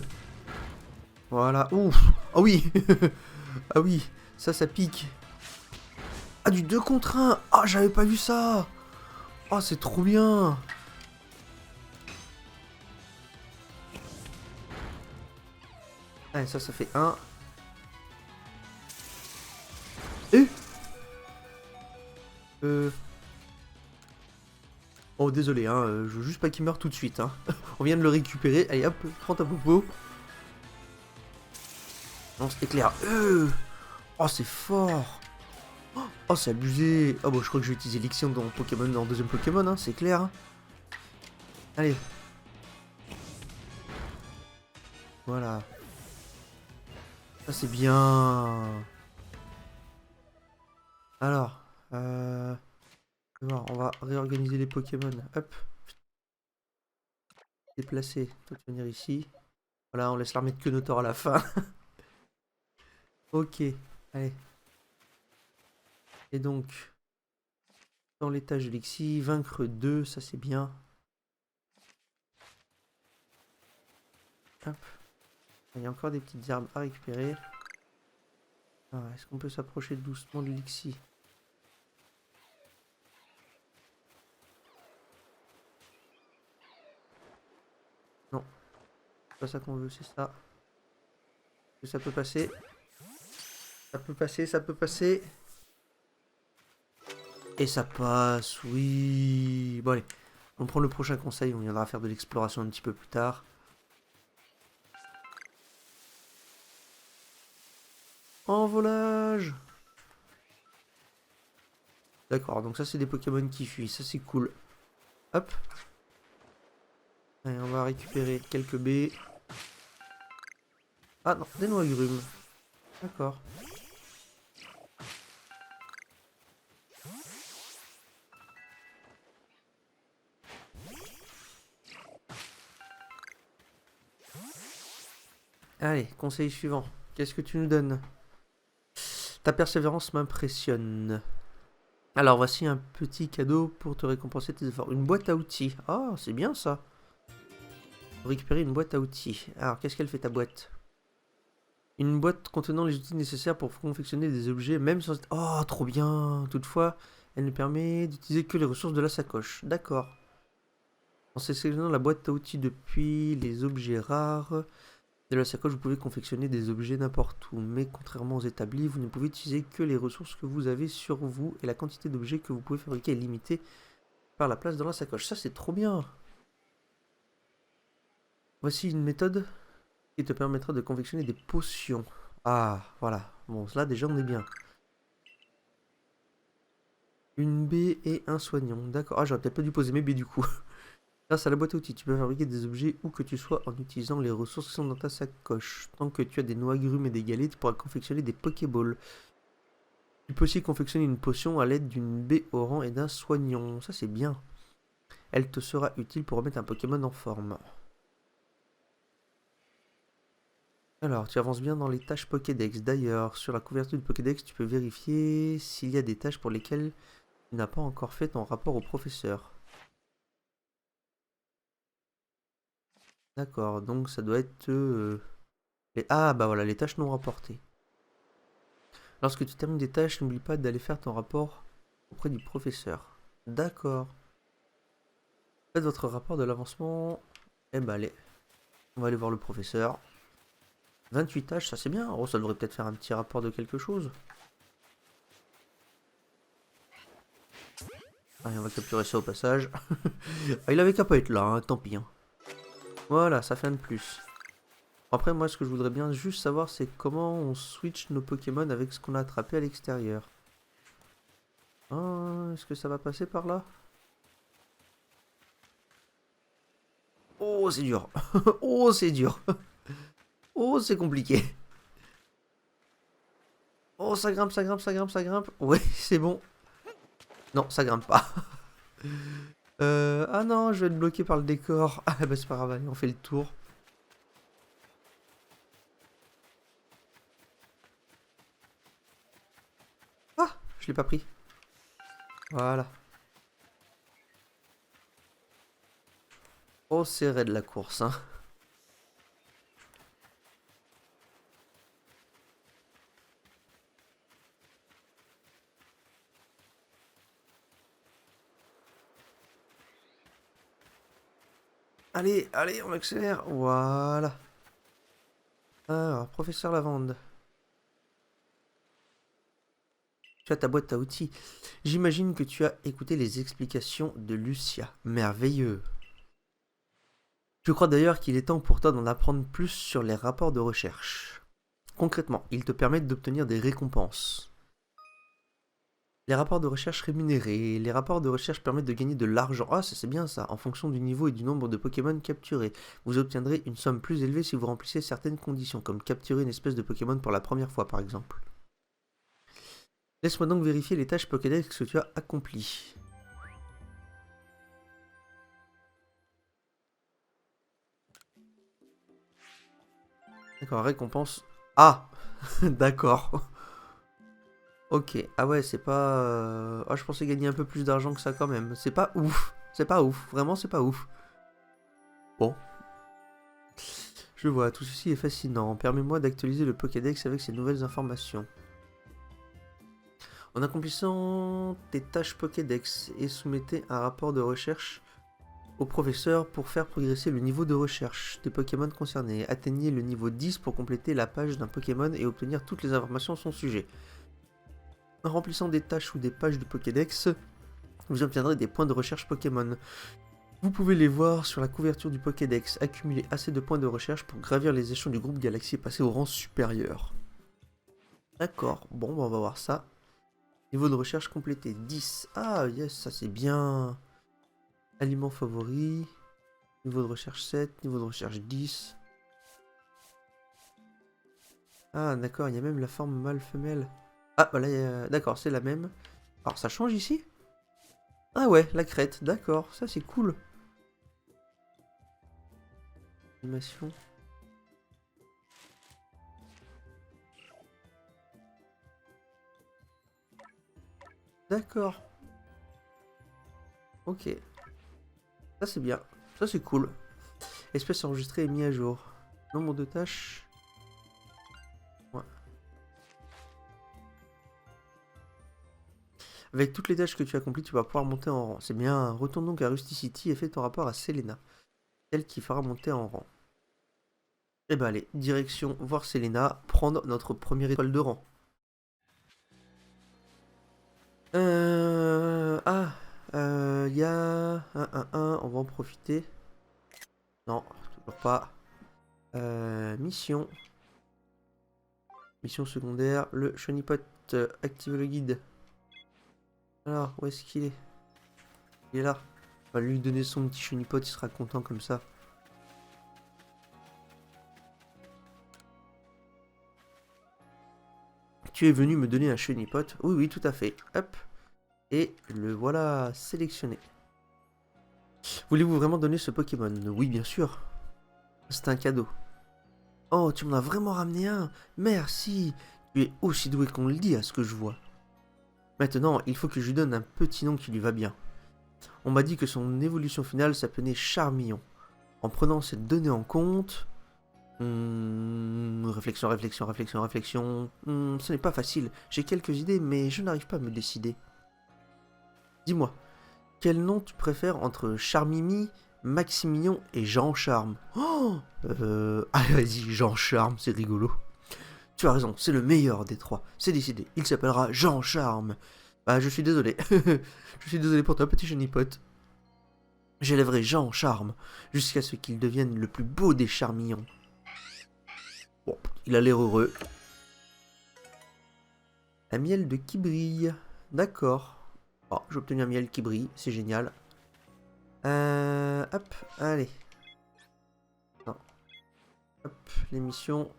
Voilà. Ouf. Ah oui. Ah oui, ça pique. Ah, du 2 contre 1. Ah, j'avais pas vu ça. Oh, c'est trop bien. Allez, ça fait 1. Et Oh, désolé, hein, je veux juste pas qu'il meure tout de suite. Hein. On vient de le récupérer. Allez, hop, prends ta popo. Lance éclair. Oh, c'est fort. Oh, c'est abusé. Oh, bon, je crois que je vais utiliser Lixion dans Pokémon, dans deuxième Pokémon, hein, c'est clair. Allez. Voilà. Ça, c'est bien. Alors, on va réorganiser les Pokémon. Hop. Déplacer. Toi, tu vas venir ici. Voilà, on laisse l'armée de Quenotor à la fin. Ok. Allez. Et donc, dans l'étage de Lixie, vaincre 2, ça c'est bien. Hop. Il y a encore des petites herbes à récupérer. Est-ce qu'on peut s'approcher doucement de Lixie? Non. C'est pas ça qu'on veut, c'est ça. Est-ce que ça peut passer? Ça peut passer, ça peut passer. Et ça passe, oui. Bon allez, on prend le prochain conseil, on viendra faire de l'exploration un petit peu plus tard. Envolage. D'accord, donc ça c'est des Pokémon qui fuient, ça c'est cool. Hop. Allez, on va récupérer quelques baies. Ah non, des noix agrumes. D'accord. Allez, conseil suivant. Qu'est-ce que tu nous donnes? Ta persévérance m'impressionne. Alors voici un petit cadeau pour te récompenser tes efforts. Une boîte à outils. Ah, c'est bien ça. Récupérer une boîte à outils. Alors, qu'est-ce qu'elle fait ta boîte? Une boîte contenant les outils nécessaires pour confectionner des objets, même sans... Oh, trop bien. Toutefois, elle ne permet d'utiliser que les ressources de la sacoche. D'accord. En sélectionnant la boîte à outils depuis les objets rares de la sacoche, vous pouvez confectionner des objets n'importe où. Mais contrairement aux établis, vous ne pouvez utiliser que les ressources que vous avez sur vous et la quantité d'objets que vous pouvez fabriquer est limitée par la place dans la sacoche. Ça, c'est trop bien. Voici une méthode qui te permettra de confectionner des potions. Ah, voilà. Bon, là, déjà, on est bien. Une baie et un soignant. D'accord. Ah, j'aurais peut-être pas dû poser mes baies du coup. Grâce à la boîte à outils, tu peux fabriquer des objets où que tu sois en utilisant les ressources qui sont dans ta sacoche. Tant que tu as des noix agrumes et des galets, tu pourras confectionner des Pokéballs. Tu peux aussi confectionner une potion à l'aide d'une baie au rang et d'un soignant. Ça, c'est bien. Elle te sera utile pour remettre un Pokémon en forme. Alors, tu avances bien dans les tâches Pokédex. D'ailleurs, sur la couverture du Pokédex, tu peux vérifier s'il y a des tâches pour lesquelles tu n'as pas encore fait ton rapport au professeur. D'accord, donc ça doit être... Ah, bah voilà, les tâches non rapportées. Lorsque tu termines des tâches, n'oublie pas d'aller faire ton rapport auprès du professeur. D'accord. Faites votre rapport de l'avancement. Eh bah allez, on va aller voir le professeur. 28 tâches, ça c'est bien. Oh, ça devrait peut-être faire un petit rapport de quelque chose. Allez, on va capturer ça au passage. Ah, il avait qu'à pas être là, hein, tant pis. Hein. Voilà, ça fait un de plus. Après, moi, ce que je voudrais bien juste savoir, c'est comment on switch nos Pokémon avec ce qu'on a attrapé à l'extérieur. Ah, est-ce que ça va passer par là? Oh, c'est dur. Oh, c'est dur. Oh, c'est compliqué. Oh, ça grimpe, ça grimpe, ça grimpe, ça grimpe. Ouais, c'est bon. Non, ça grimpe pas. Ah non, je vais être bloqué par le décor. Ah bah c'est pas grave, allez, on fait le tour. Ah, je l'ai pas pris. Voilà. Oh, c'est raide la course, hein. Allez, allez, on accélère. Voilà. Alors, professeur Lavande. Tu as ta boîte à outils. J'imagine que tu as écouté les explications de Lucia. Merveilleux. Je crois d'ailleurs qu'il est temps pour toi d'en apprendre plus sur les rapports de recherche. Concrètement, ils te permettent d'obtenir des récompenses. Les rapports de recherche rémunérés. Les rapports de recherche permettent de gagner de l'argent. Ah, ça c'est bien ça. En fonction du niveau et du nombre de Pokémon capturés. Vous obtiendrez une somme plus élevée si vous remplissez certaines conditions, comme capturer une espèce de Pokémon pour la première fois par exemple. Laisse-moi donc vérifier les tâches Pokédex que tu as accomplies. D'accord, récompense. Ah d'accord. Ok, ah ouais, c'est pas... Ah, je pensais gagner un peu plus d'argent que ça quand même. C'est pas ouf. C'est pas ouf. Vraiment, c'est pas ouf. Bon. Je vois, tout ceci est fascinant. Permets-moi d'actualiser le Pokédex avec ces nouvelles informations. En accomplissant tes tâches Pokédex et soumettez un rapport de recherche au professeur pour faire progresser le niveau de recherche des Pokémon concernés. Atteignez le niveau 10 pour compléter la page d'un Pokémon et obtenir toutes les informations à son sujet. En remplissant des tâches ou des pages du Pokédex, vous obtiendrez des points de recherche Pokémon. Vous pouvez les voir sur la couverture du Pokédex. Accumuler assez de points de recherche pour gravir les échelons du groupe Galaxy et passer au rang supérieur. D'accord, bon, on va voir ça. Niveau de recherche complété, 10. Ah, yes, ça c'est bien. Aliment favori. Niveau de recherche 7, niveau de recherche 10. Ah, d'accord, il y a même la forme mâle-femelle. Ah, voilà, d'accord, c'est la même. Alors, ça change ici? Ah ouais, la crête, d'accord, ça c'est cool. Animation. D'accord. Ok. Ça c'est bien. Ça c'est cool. Espèce enregistrée et mis à jour. Nombre de tâches. Ouais. Avec toutes les tâches que tu as accomplies, tu vas pouvoir monter en rang. C'est bien. Retourne donc à Rusticity et fais ton rapport à Selena. Elle qui fera monter en rang. Et bah allez, direction voir Selena, prendre notre première étoile de rang. Ah, il y a un, on va en profiter. Non, toujours pas. Mission. Mission secondaire, le Chonipot active le guide. Alors, où est-ce qu'il est? Il est là. On va lui donner son petit Chonipot, il sera content comme ça. Tu es venu me donner un Chonipot? Oui, oui, tout à fait. Hop. Et le voilà sélectionné. Voulez-vous vraiment donner ce Pokémon? Oui, bien sûr. C'est un cadeau. Oh, tu m'en as vraiment ramené un. Merci. Tu es aussi doué qu'on le dit à ce que je vois. Maintenant, il faut que je lui donne un petit nom qui lui va bien. On m'a dit que son évolution finale s'appelait Charmillon. En prenant cette donnée en compte... réflexion, réflexion, réflexion, réflexion... ce n'est pas facile. J'ai quelques idées, mais je n'arrive pas à me décider. Dis-moi, quel nom tu préfères entre Charmimi, Maximillon et Jean Charme? Oh allez, vas-y, Jean Charme, c'est rigolo. Tu as raison, c'est le meilleur des trois. C'est décidé, il s'appellera Jean Charme. Bah, je suis désolé. Je suis désolé pour toi, petit chenipote. J'élèverai Jean Charme jusqu'à ce qu'il devienne le plus beau des charmillons. Bon, il a l'air heureux. Un miel de qui brille. D'accord. Oh, j'ai obtenu un miel qui brille, c'est génial. Hop, allez. Non. Hop, l'émission.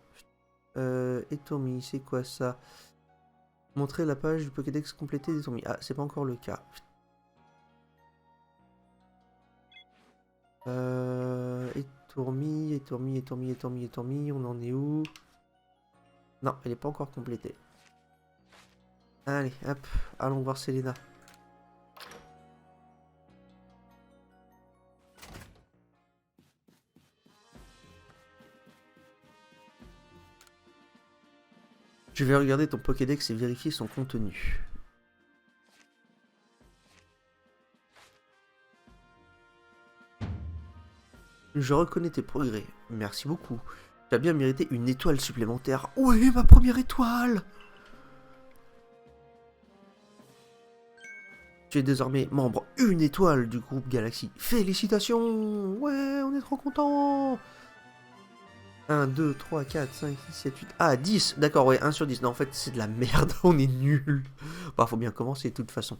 Etourmi, c'est quoi ça? Montrer la page du Pokédex complété d'Etourmi. Ah, c'est pas encore le cas. Etourmi, Etourmi, Etourmi, Etourmi, Etourmi, on en est où? Non, elle n'est pas encore complétée. Allez, hop, allons voir Selena. Je vais regarder ton Pokédex et vérifier son contenu. Je reconnais tes progrès. Merci beaucoup. Tu as bien mérité une étoile supplémentaire. Oui, ma première étoile! Tu es désormais membre une étoile du groupe Galaxy. Félicitations! Ouais, on est trop contents! 1, 2, 3, 4, 5, 6, 7, 8... Ah, 10. D'accord, ouais, 1 sur 10. Non, en fait, c'est de la merde. On est nul. Bah, faut bien commencer, de toute façon.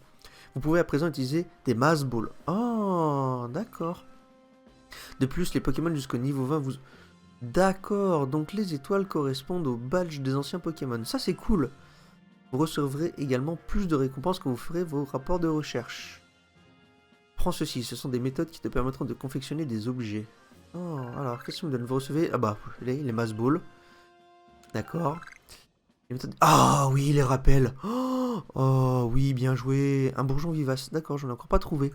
Vous pouvez à présent utiliser des Mass Balls. Oh, d'accord. De plus, les Pokémon jusqu'au niveau 20 vous... D'accord, donc les étoiles correspondent aux badges des anciens Pokémon. Ça, c'est cool. Vous recevrez également plus de récompenses quand vous ferez vos rapports de recherche. Prends ceci, ce sont des méthodes qui te permettront de confectionner des objets. Oh, alors, qu'est-ce que vous me donne? Vous recevez... Ah bah, les Mass Balls. D'accord. Ah oui, les rappels. Oh, oh oui, bien joué. Un bourgeon vivace. D'accord, j'en ai encore pas trouvé.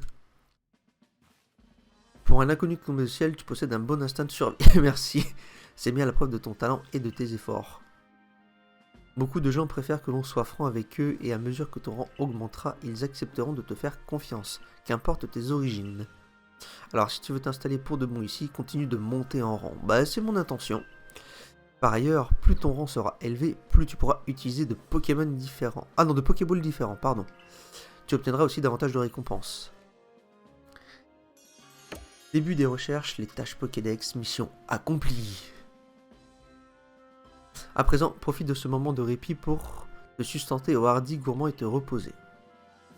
Pour un inconnu tombé du ciel, tu possèdes un bon instinct de survie. Merci. C'est bien la preuve de ton talent et de tes efforts. Beaucoup de gens préfèrent que l'on soit franc avec eux et à mesure que ton rang augmentera, ils accepteront de te faire confiance, qu'importe tes origines. Alors si tu veux t'installer pour de bon ici, continue de monter en rang. Bah c'est mon intention. Par ailleurs, plus ton rang sera élevé, plus tu pourras utiliser de Pokémon différents. Ah non, de Pokéballs différents, pardon. Tu obtiendras aussi davantage de récompenses. Début des recherches, les tâches Pokédex, mission accomplie. À présent, profite de ce moment de répit pour te sustenter au hardi gourmand et te reposer.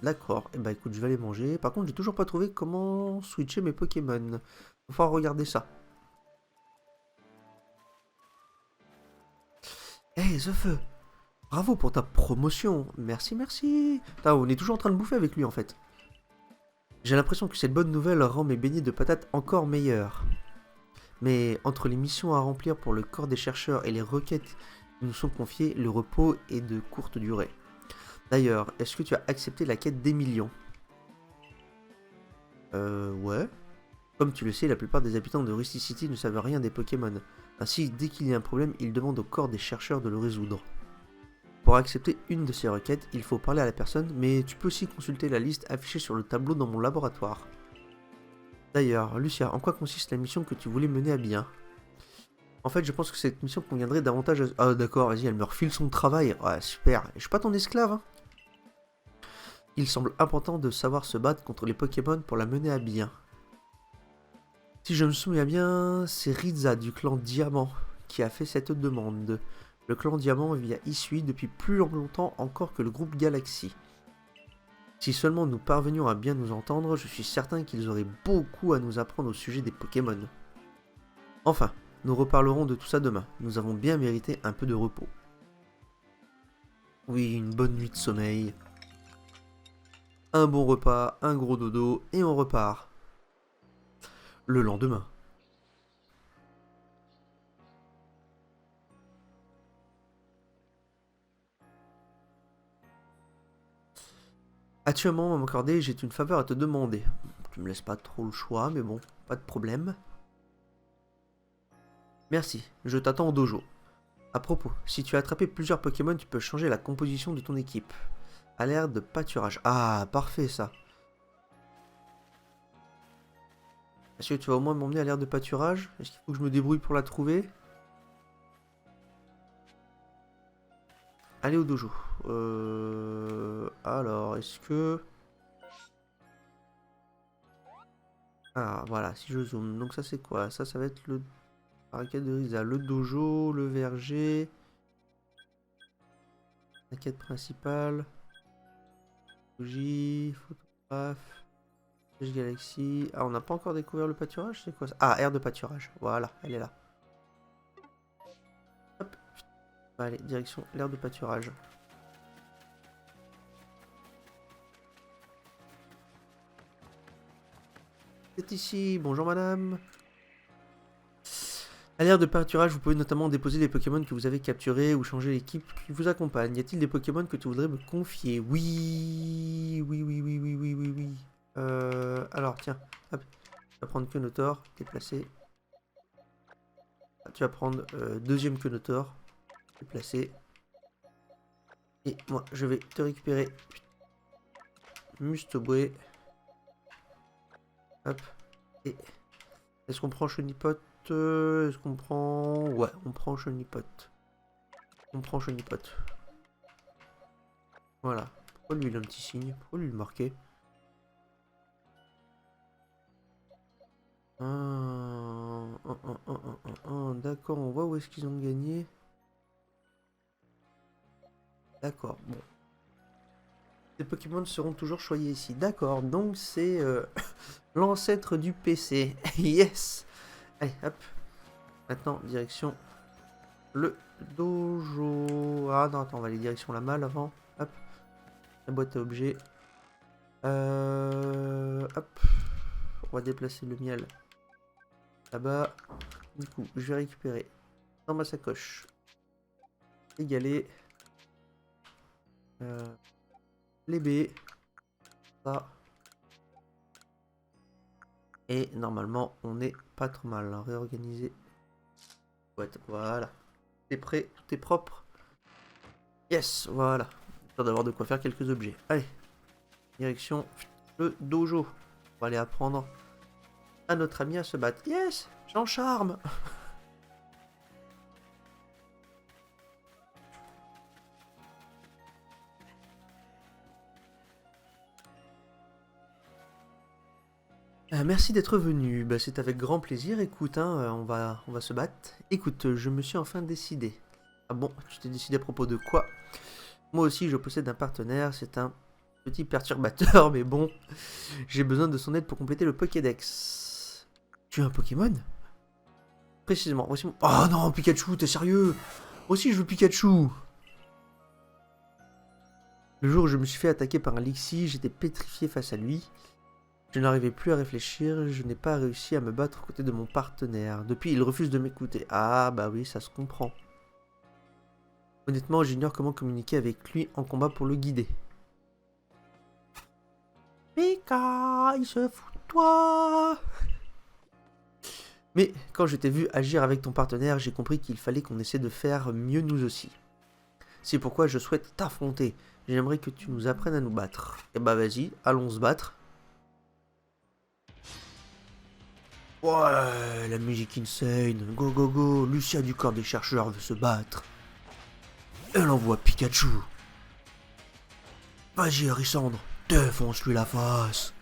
D'accord, et bah écoute, je vais aller manger. Par contre, j'ai toujours pas trouvé comment switcher mes Pokémon. Faut falloir regarder ça. Hey, The Feu, bravo pour ta promotion. Merci, merci. Putain, on est toujours en train de bouffer avec lui en fait. J'ai l'impression que cette bonne nouvelle rend mes beignets de patates encore meilleurs. Mais entre les missions à remplir pour le corps des chercheurs et les requêtes qui nous sont confiées, le repos est de courte durée. D'ailleurs, est-ce que tu as accepté la quête des millions? Ouais. Comme tu le sais, la plupart des habitants de Rusty City ne savent rien des Pokémon. Ainsi, dès qu'il y a un problème, ils demandent au corps des chercheurs de le résoudre. Pour accepter une de ces requêtes, il faut parler à la personne, mais tu peux aussi consulter la liste affichée sur le tableau dans mon laboratoire. D'ailleurs, Lucia, en quoi consiste la mission que tu voulais mener à bien? En fait, je pense que cette mission conviendrait davantage à... Ah d'accord, vas-y, elle me refile son travail. Ouais, super. Je suis pas ton esclave, hein. Il semble important de savoir se battre contre les Pokémon pour la mener à bien. Si je me souviens bien, c'est Riza du clan Diamant qui a fait cette demande. Le clan Diamant vit à Isui depuis plus longtemps encore que le groupe Galaxy. Si seulement nous parvenions à bien nous entendre, je suis certain qu'ils auraient beaucoup à nous apprendre au sujet des Pokémon. Enfin, nous reparlerons de tout ça demain. Nous avons bien mérité un peu de repos. Oui, une bonne nuit de sommeil. Un bon repas, un gros dodo, et on repart. Le lendemain. As-tu un moment à m'accorder? J'ai une faveur à te demander. Tu me laisses pas trop le choix, mais bon, pas de problème. Merci, je t'attends au dojo. À propos, si tu as attrapé plusieurs Pokémon, tu peux changer la composition de ton équipe. À l'ère de pâturage. Ah, parfait ça. Est-ce que tu vas au moins m'emmener à l'ère de pâturage? Est-ce qu'il faut que je me débrouille pour la trouver? Allez au dojo. Alors, est-ce que... Ah, voilà, si je zoome. Donc ça, c'est quoi? Ça va être le... Arcade de Riza. Le dojo, le verger... La quête principale... Bougie, photographe... Galaxy... Ah, on n'a pas encore découvert le pâturage? C'est quoi ça? Ah, aire de pâturage. Voilà, elle est là. Hop. Allez, direction l'aire de pâturage. C'est ici, bonjour madame. À l'ère de pâturage, vous pouvez notamment déposer des Pokémon que vous avez capturés ou changer l'équipe qui vous accompagne. Y a-t-il des Pokémon que tu voudrais me confier? Oui, oui, oui, oui, oui, oui, oui, oui. Alors tiens, hop, tu vas prendre Kenotor, déplacer. Tu vas prendre deuxième Kenotor, déplacer. Et moi, je vais te récupérer Mustobwe. Hop, et est-ce qu'on prend Chonipot? Est-ce qu'on prend... Ouais, on prend Chonipot. On prend Chonipot. Voilà. Pourquoi lui il a un petit signe? Pourquoi lui le marquer? 1, D'accord, on voit où est-ce qu'ils ont gagné. D'accord, bon. Les Pokémon seront toujours choyés ici. D'accord, donc c'est l'ancêtre du PC. Yes. Allez, hop. Maintenant, direction le dojo. Ah non, attends, on va aller direction la malle avant. Hop. La boîte à objets. Hop. On va déplacer le miel là-bas. Du coup, je vais récupérer dans ma sacoche. Égaler. Les baies. Ça. Et normalement, on n'est pas trop mal. Réorganiser. Voilà. T'es prêt, tout est propre. Yes, voilà. Histoire d'avoir de quoi faire quelques objets. Allez. Direction le dojo. On va aller apprendre à notre ami à se battre. Yes, j'en charme. Merci d'être venu. Bah, c'est avec grand plaisir. Écoute, hein, on va se battre. Écoute, je me suis enfin décidé. Ah bon, tu t'es décidé à propos de quoi? Moi aussi, je possède un partenaire. C'est un petit perturbateur, mais bon, j'ai besoin de son aide pour compléter le Pokédex. Tu as un Pokémon? Précisément, voici mon... Oh non, Pikachu, t'es sérieux? Moi aussi, je veux Pikachu. Le jour où je me suis fait attaquer par un Lixie, j'étais pétrifié face à lui. Je n'arrivais plus à réfléchir, je n'ai pas réussi à me battre aux côtés de mon partenaire. Depuis, il refuse de m'écouter. Ah, bah oui, ça se comprend. Honnêtement, j'ignore comment communiquer avec lui en combat pour le guider. Pika, il se fout de toi. Mais quand je t'ai vu agir avec ton partenaire, j'ai compris qu'il fallait qu'on essaie de faire mieux nous aussi. C'est pourquoi je souhaite t'affronter. J'aimerais que tu nous apprennes à nous battre. Et bah vas-y, allons se battre. Ouais, la musique insane. Go go go, Lucia du corps des chercheurs veut se battre. Elle envoie Pikachu. Vas-y Harissandre, défonce-lui la face.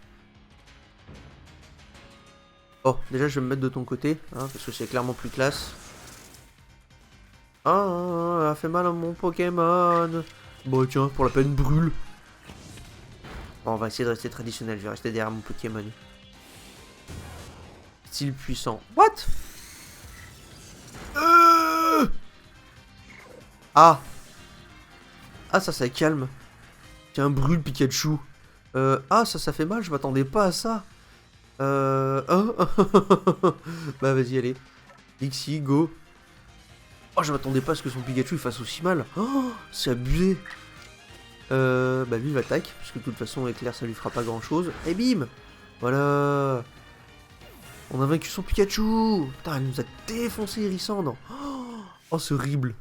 Oh, déjà je vais me mettre de ton côté, hein, parce que c'est clairement plus classe. Ah, elle a fait mal à mon Pokémon. Bon tiens, pour la peine, brûle. Bon, on va essayer de rester traditionnel, je vais rester derrière mon Pokémon. Style puissant. What? Ah. Ah, ça calme. Tiens, brûle Pikachu. Ah, ça fait mal, je m'attendais pas à ça. Hein. Bah vas-y, allez. Lixie, go. Oh, je m'attendais pas à ce que son Pikachu fasse aussi mal. Oh, c'est abusé. Bah vive attaque, parce que de toute façon, éclair, ça lui fera pas grand chose. Et bim. Voilà. On a vaincu son Pikachu. Putain, elle nous a défoncé Hérissandre. Oh, c'est horrible.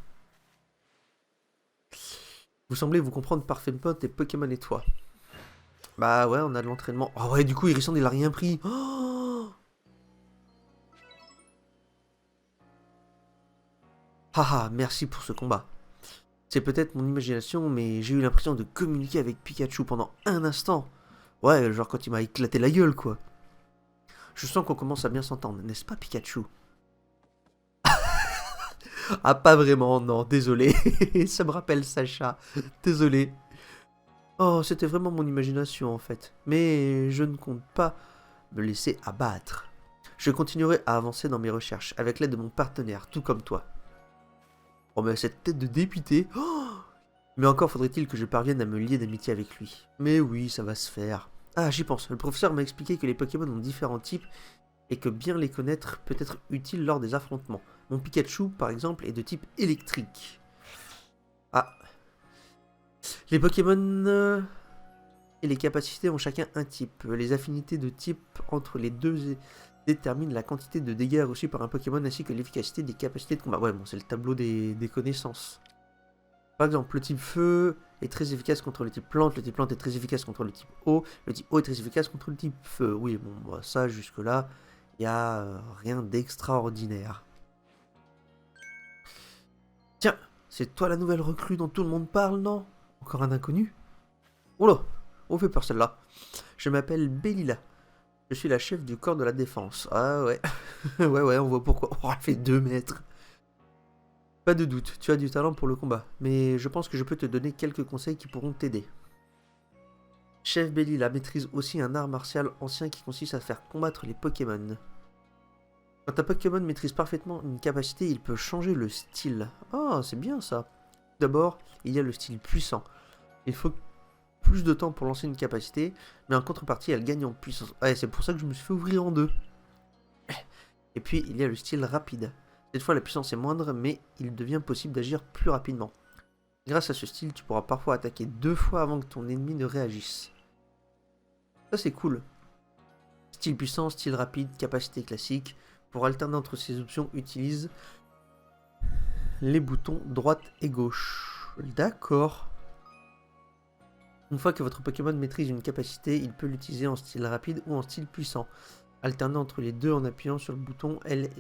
Vous semblez vous comprendre parfaitement tes Pokémon et toi. Bah ouais, on a de l'entraînement. Oh ouais, du coup, Hérissandre, il a rien pris. Oh. Haha, merci pour ce combat. C'est peut-être mon imagination, mais j'ai eu l'impression de communiquer avec Pikachu pendant un instant. Ouais, genre quand il m'a éclaté la gueule, quoi. Je sens qu'on commence à bien s'entendre, n'est-ce pas, Pikachu? Ah, pas vraiment, non, désolé. Ça me rappelle Sacha. Désolé. Oh, c'était vraiment mon imagination, en fait. Mais je ne compte pas me laisser abattre. Je continuerai à avancer dans mes recherches, avec l'aide de mon partenaire, tout comme toi. Oh, mais cette tête de dépité. Oh, mais encore faudrait-il que je parvienne à me lier d'amitié avec lui. Mais oui, ça va se faire. Ah, j'y pense. Le professeur m'a expliqué que les Pokémon ont différents types et que bien les connaître peut être utile lors des affrontements. Mon Pikachu, par exemple, est de type électrique. Ah. Les Pokémon et les capacités ont chacun un type. Les affinités de type entre les deux déterminent la quantité de dégâts reçus par un Pokémon ainsi que l'efficacité des capacités de combat. Ouais, bon, c'est le tableau des connaissances. Par exemple, le type feu est très efficace contre le type plante est très efficace contre le type eau, le type eau est très efficace contre le type feu. Oui, bon, bah, ça, jusque-là, il n'y a rien d'extraordinaire. Tiens, c'est toi la nouvelle recrue dont tout le monde parle, non? Encore un inconnu? Oula, on fait peur celle-là. Je m'appelle Bellila. Je suis la chef du corps de la défense. Ah ouais. Ouais, on voit pourquoi. Oh, elle fait 2 mètres. Pas de doute, tu as du talent pour le combat, mais je pense que je peux te donner quelques conseils qui pourront t'aider. Chef Bellila maîtrise aussi un art martial ancien qui consiste à faire combattre les Pokémon. Quand un Pokémon maîtrise parfaitement une capacité, il peut changer le style. Ah, c'est bien ça. D'abord, il y a le style puissant. Il faut plus de temps pour lancer une capacité, mais en contrepartie, elle gagne en puissance. Ouais, c'est pour ça que je me suis fait ouvrir en deux. Et puis, il y a le style rapide. Cette fois, la puissance est moindre, mais il devient possible d'agir plus rapidement. Grâce à ce style, tu pourras parfois attaquer 2 fois avant que ton ennemi ne réagisse. Ça, c'est cool. Style puissant, style rapide, capacité classique. Pour alterner entre ces options, utilise les boutons droite et gauche. D'accord. Une fois que votre Pokémon maîtrise une capacité, il peut l'utiliser en style rapide ou en style puissant, alternant entre les deux en appuyant sur le bouton L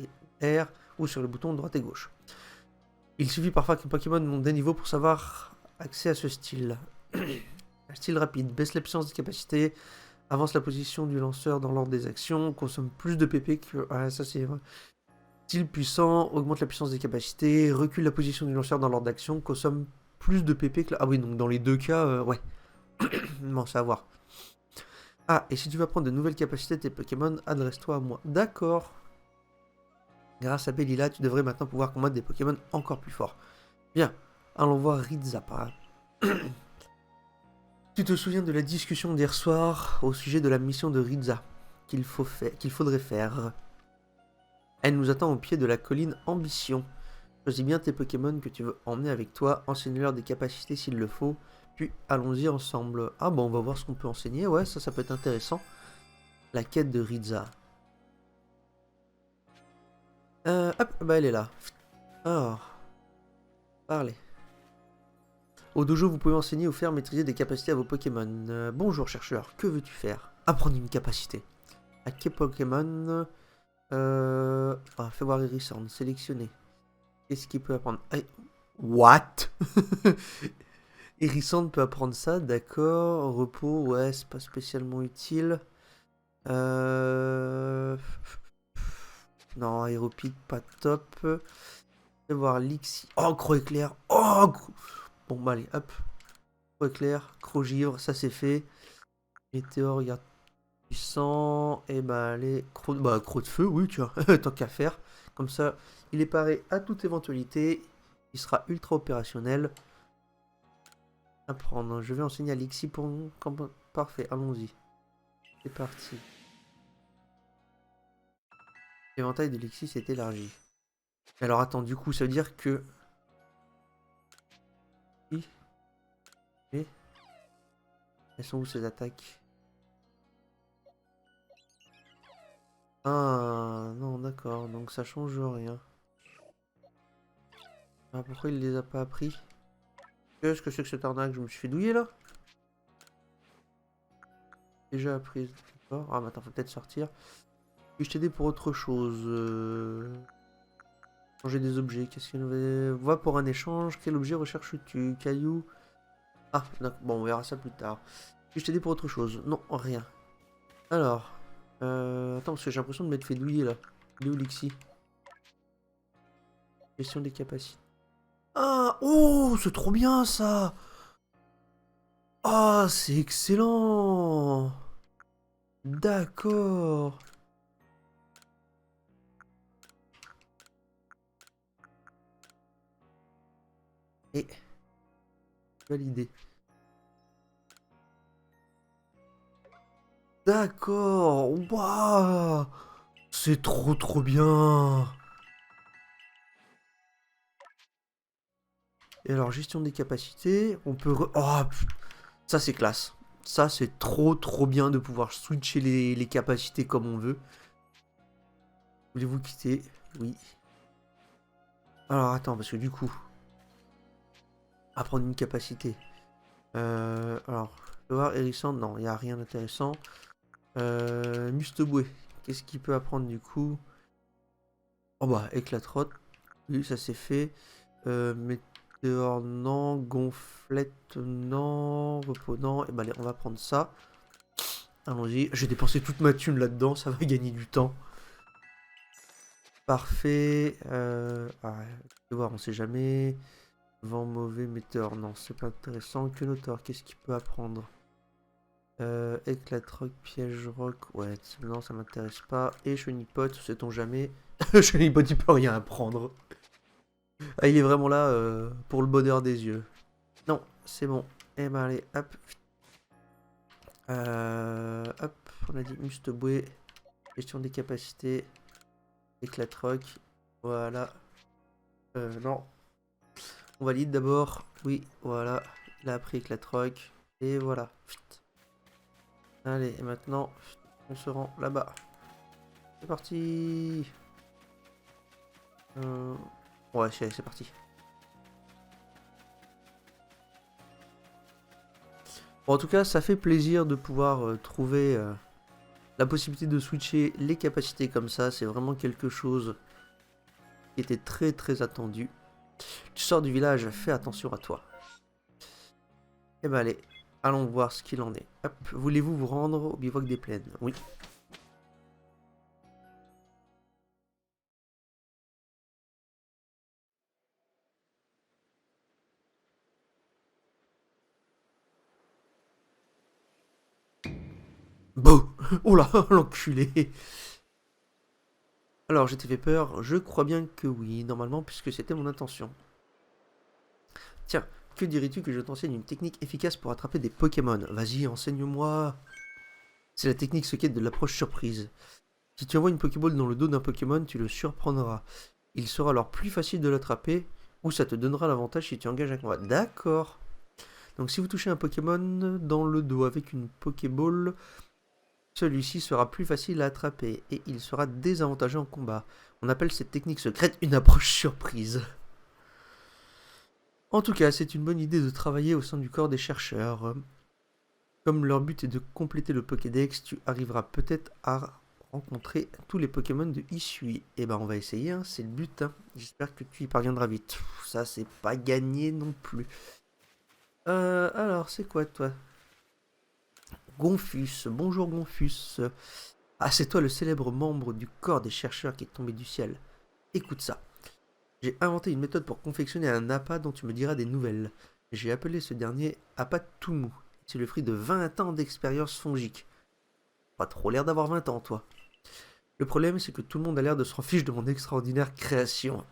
et R ou sur le bouton droite et gauche. Il suffit parfois qu'un Pokémon monte d'un niveau pour savoir accès à ce style. Style rapide, baisse la puissance des capacités, avance la position du lanceur dans l'ordre des actions, consomme plus de PP que... Ah, ça c'est vrai. Style puissant, augmente la puissance des capacités, recule la position du lanceur dans l'ordre d'action, consomme plus de PP que... Ah oui, donc dans les deux cas, ouais. Bon, ça va voir. Ah, et si tu veux apprendre de nouvelles capacités de tes Pokémon, adresse-toi à moi. D'accord. Grâce à Bellila, tu devrais maintenant pouvoir combattre des Pokémon encore plus forts. Bien, allons voir Rizza. Tu te souviens de la discussion d'hier soir au sujet de la mission de Rizza qu'il faudrait faire. Elle nous attend au pied de la colline Ambition. Choisis bien tes Pokémon que tu veux emmener avec toi, enseigne-leur des capacités s'il le faut, puis allons-y ensemble. Ah bon, on va voir ce qu'on peut enseigner, ouais, ça peut être intéressant. La quête de Rizza. Hop, bah elle est là. Alors, parlez. Au dojo, vous pouvez enseigner ou faire maîtriser des capacités à vos Pokémon. Bonjour chercheur, que veux-tu faire? Apprendre une capacité. À quel Pokémon fais voir Irisand, sélectionner. Qu'est-ce qu'il peut apprendre? What? Irisand peut apprendre ça, d'accord. Repos, ouais, c'est pas spécialement utile. Non, Aéropic, pas top. Fais voir Lixi. Oh, Croc éclair. Oh, bon, bah allez, hop. Croc éclair, Crogivre, ça c'est fait. Météore, regarde. Puissant. Et bah allez, Croc de feu, oui, tu vois. Tant qu'à faire. Comme ça, il est paré à toute éventualité. Il sera ultra opérationnel. Apprendre. Je vais enseigner à Lixi pour... Parfait, allons-y. C'est parti. L'éventail de Lixi s'est élargi. Alors attends, du coup, ça veut dire que... Et... Elles sont où ces attaques? Ah, non, d'accord, donc ça change rien. Ah, pourquoi il les a pas appris? Qu'est-ce que c'est que cette arnaque? Je me suis fait douiller là? Déjà appris, d'accord. Ah, mais attends, faut peut-être sortir. Puis-je t'aider pour autre chose? Changer des objets, qu'est-ce qu'il y avait? Va pour un échange, quel objet recherches-tu? Caillou? Ah, d'accord, bon, on verra ça plus tard. Puis-je t'aider pour autre chose? Non, rien. Alors, attends, parce que j'ai l'impression de m'être fait douiller là. Il est où Lixi? Gestion des capacités. Ah, oh, c'est trop bien ça! Ah, c'est excellent! D'accord. Et validé. D'accord. Waouh, c'est trop bien. Et alors, gestion des capacités, on peut... Oh, ça c'est classe. Ça c'est trop bien de pouvoir switcher les capacités comme on veut. Voulez-vous quitter? Oui. Alors attends, parce que du coup... Apprendre une capacité. Alors, je vais voir Hérissant, non, il n'y a rien d'intéressant. Musteboué, qu'est-ce qu'il peut apprendre du coup? Oh bah, éclatrotte. Oui, ça c'est fait. Météore, non. Gonflette, non. Repos, non. Et bah allez, on va prendre ça. Allons-y. J'ai dépensé toute ma thune là-dedans, ça va gagner du temps. Parfait. Je vais voir, on sait jamais. Vent mauvais, météore. Non, c'est pas intéressant. Que notor, qu'est-ce qu'il peut apprendre? Éclat rock, piège rock. Ouais, non, ça m'intéresse pas. Et chenipote, sait-on jamais. Chenipote, il peut rien apprendre. Ah, il est vraiment là pour le bonheur des yeux. Non, c'est bon. Eh ben allez, hop. Hop, on a dit Musteboué. Gestion des capacités. Éclat rock. Voilà. Non. On valide d'abord. Oui, voilà. Il a appris éclat rock. Et voilà. Allez, et maintenant, on se rend là-bas. C'est parti. Ouais, c'est parti. Bon, en tout cas, ça fait plaisir de pouvoir trouver la possibilité de switcher les capacités comme ça. C'est vraiment quelque chose qui était très très attendu. Tu sors du village, fais attention à toi. Eh ben allez, allons voir ce qu'il en est. Hop, voulez-vous vous rendre au bivouac des plaines? Oui. Bouh. Oh là, l'enculé. Alors, je t'ai fait peur? Je crois bien que oui, normalement, puisque c'était mon intention. Tiens, que dirais-tu que je t'enseigne une technique efficace pour attraper des Pokémon? Vas-y, enseigne-moi. C'est la technique secrète de l'approche surprise. Si tu envoies une Pokéball dans le dos d'un Pokémon, tu le surprendras. Il sera alors plus facile de l'attraper, ou ça te donnera l'avantage si tu engages un combat. D'accord. Donc si vous touchez un Pokémon dans le dos avec une Pokéball, celui-ci sera plus facile à attraper, et il sera désavantagé en combat. On appelle cette technique secrète une approche surprise. En tout cas, c'est une bonne idée de travailler au sein du corps des chercheurs. Comme leur but est de compléter le Pokédex, tu arriveras peut-être à rencontrer tous les Pokémon de Isui. Eh ben on va essayer, hein, c'est le but. Hein. J'espère que tu y parviendras vite. Ça c'est pas gagné non plus. Alors c'est quoi toi? Gonfus, bonjour Gonfus. Ah c'est toi le célèbre membre du corps des chercheurs qui est tombé du ciel. Écoute ça. J'ai inventé une méthode pour confectionner un appât dont tu me diras des nouvelles. J'ai appelé ce dernier appât tout mou. C'est le fruit de 20 ans d'expérience fongique. Pas trop l'air d'avoir 20 ans, toi. Le problème, c'est que tout le monde a l'air de s'en fiche de mon extraordinaire création.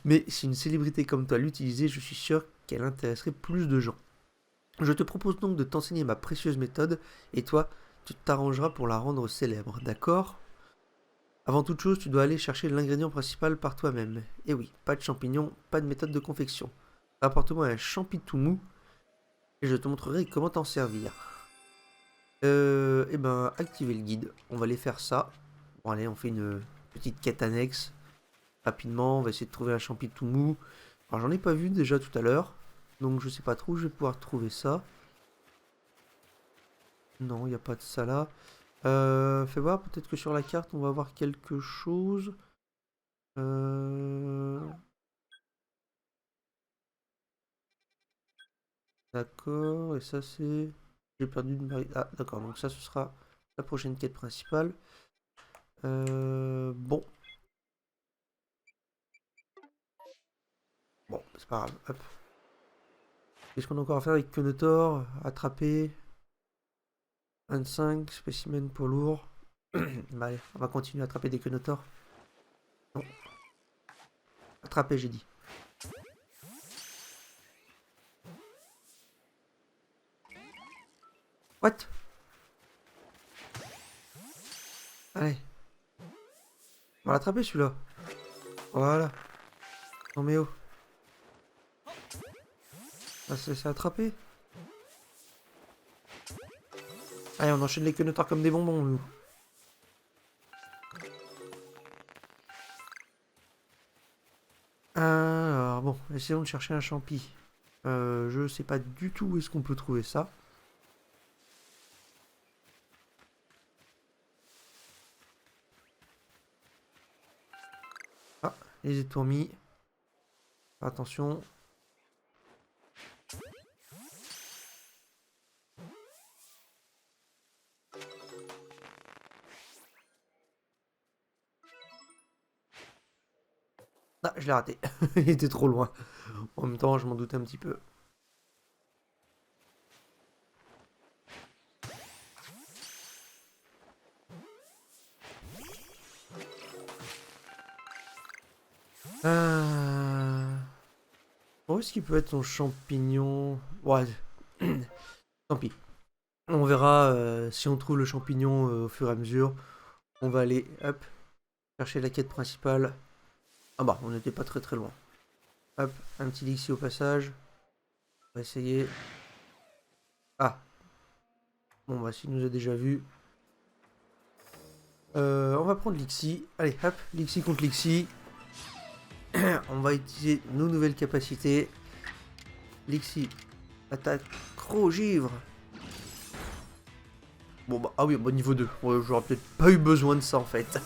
Mais si une célébrité comme toi l'utilisait, je suis sûr qu'elle intéresserait plus de gens. Je te propose donc de t'enseigner ma précieuse méthode, et toi, tu t'arrangeras pour la rendre célèbre, d'accord? Avant toute chose, tu dois aller chercher l'ingrédient principal par toi-même. Et oui, pas de champignons, pas de méthode de confection. Rapporte-moi un champi tout mou, et je te montrerai comment t'en servir. Eh ben, activer le guide. On va aller faire ça. Bon, allez, on fait une petite quête annexe. Rapidement, on va essayer de trouver un champi tout mou. Alors, j'en ai pas vu déjà tout à l'heure. Donc, je sais pas trop où je vais pouvoir trouver ça. Non, il n'y a pas de ça là. Fais voir, peut-être que sur la carte, on va voir quelque chose. Euh... D'accord, et ça c'est... J'ai perdu une... Ah, d'accord, donc ça ce sera la prochaine quête principale. Bon. Bon, c'est pas grave. Hop. Qu'est-ce qu'on a encore à faire avec Kenetor? Attraper. 25, spécimen poids lourd. Bah allez, on va continuer à attraper des Kenotors. Non. Attraper, j'ai dit. What? Allez. On va l'attraper celui-là. Voilà. Non mais oh. On va se laisser attraper. Allez, on enchaîne les Kenotors comme des bonbons, nous. Alors, bon, essayons de chercher un champi. Je sais pas du tout où est-ce qu'on peut trouver ça. Ah, les étourmis. Attention. Ah, je l'ai raté. Il était trop loin. En même temps, je m'en doutais un petit peu. Où est-ce qu'il peut être son champignon? Ouais, tant pis. On verra si on trouve le champignon au fur et à mesure. On va aller, hop, chercher la quête principale. Ah bah, on n'était pas très très loin. Hop, un petit Lixi au passage. On va essayer. Ah. Bon bah, s'il nous a déjà vu. On va prendre Lixi. Allez, hop, Lixi contre Lixi. On va utiliser nos nouvelles capacités. Lixi, attaque, gros givre. Bon bah, ah oui, bon niveau 2. Ouais, j'aurais peut-être pas eu besoin de ça en fait.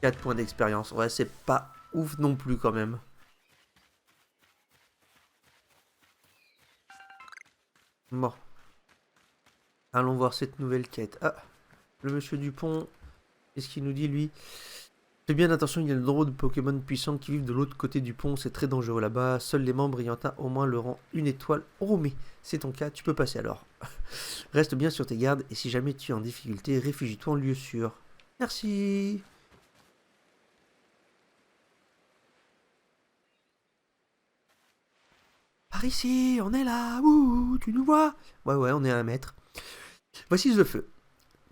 4 points d'expérience. Ouais, c'est pas ouf non plus quand même. Bon. Allons voir cette nouvelle quête. Ah, le monsieur Dupont. Qu'est-ce qu'il nous dit lui? Fais bien attention, il y a de nombreux Pokémon puissants qui vivent de l'autre côté du pont, c'est très dangereux là-bas. Seuls les membres ayant atteint au moins le rang 1 étoile. Oh mais c'est ton cas, tu peux passer alors. Reste bien sur tes gardes et si jamais tu es en difficulté, réfugie-toi en lieu sûr. Merci. Par ici, on est là. Ouh, tu nous vois? Ouais, on est à 1 mètre. Voici le feu.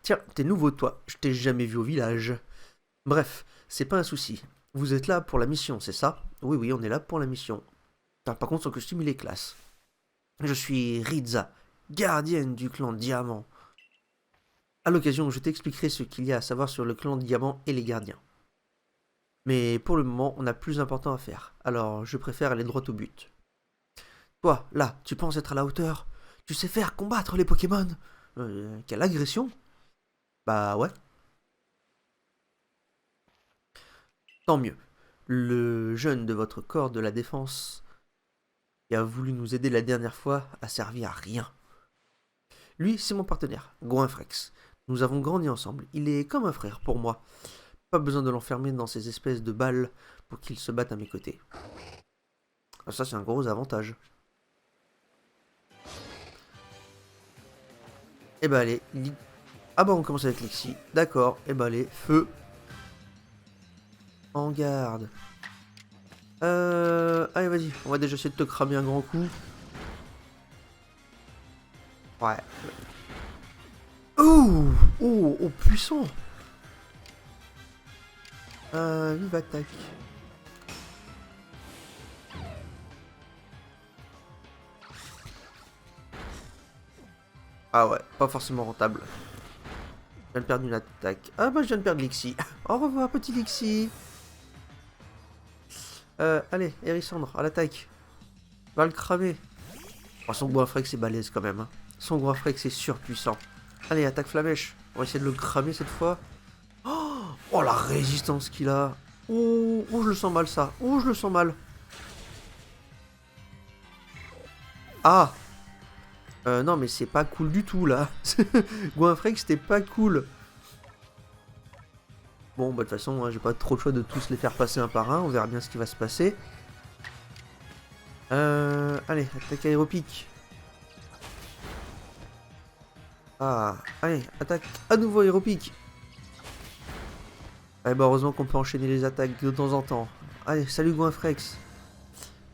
Tiens, t'es nouveau toi, je t'ai jamais vu au village. Bref, c'est pas un souci. Vous êtes là pour la mission, c'est ça? Oui, on est là pour la mission. Par contre, son costume, il est classe. Je suis Rizza, gardienne du clan Diamant. À l'occasion, je t'expliquerai ce qu'il y a à savoir sur le clan Diamant et les gardiens. Mais pour le moment, on a plus important à faire, alors je préfère aller droit au but. Toi, là, tu penses être à la hauteur? Tu sais faire combattre les Pokémon? Quelle agression? Bah ouais. Tant mieux. Le jeune de votre corps de la défense qui a voulu nous aider la dernière fois a servi à rien. Lui, c'est mon partenaire, Goinfrex. Nous avons grandi ensemble. Il est comme un frère pour moi. Pas besoin de l'enfermer dans ces espèces de balles pour qu'il se batte à mes côtés. Ah, ça, c'est un gros avantage. Eh ben allez. Ah bah on commence avec Lexi. D'accord. Eh ben allez. Feu. En garde. Allez, vas-y. On va déjà essayer de te cramer un grand coup. Ouais. Oh, puissant. Vive attaque. Ah ouais, pas forcément rentable. Je viens de perdre une attaque. Ah bah je viens de perdre Lixi. Au revoir petit Lixi. Allez, Hérissandre, à l'attaque. Va le cramer. Oh, son Goinfrex c'est balèze quand même. Hein. Son Goinfrex est surpuissant. Allez, attaque Flamèche. On va essayer de le cramer cette fois. Oh la résistance qu'il a. Oh, je le sens mal ça. Oh, je le sens mal. Ah. Non mais c'est pas cool du tout là. Goinfrex c'était pas cool. Bon bah de toute façon hein, j'ai pas trop le choix de tous les faire passer un par un. On verra bien ce qui va se passer. Allez, attaque aéropique. Ah, allez, attaque à nouveau aéropique. Eh bah heureusement qu'on peut enchaîner les attaques de temps en temps. Allez, salut Goinfrex.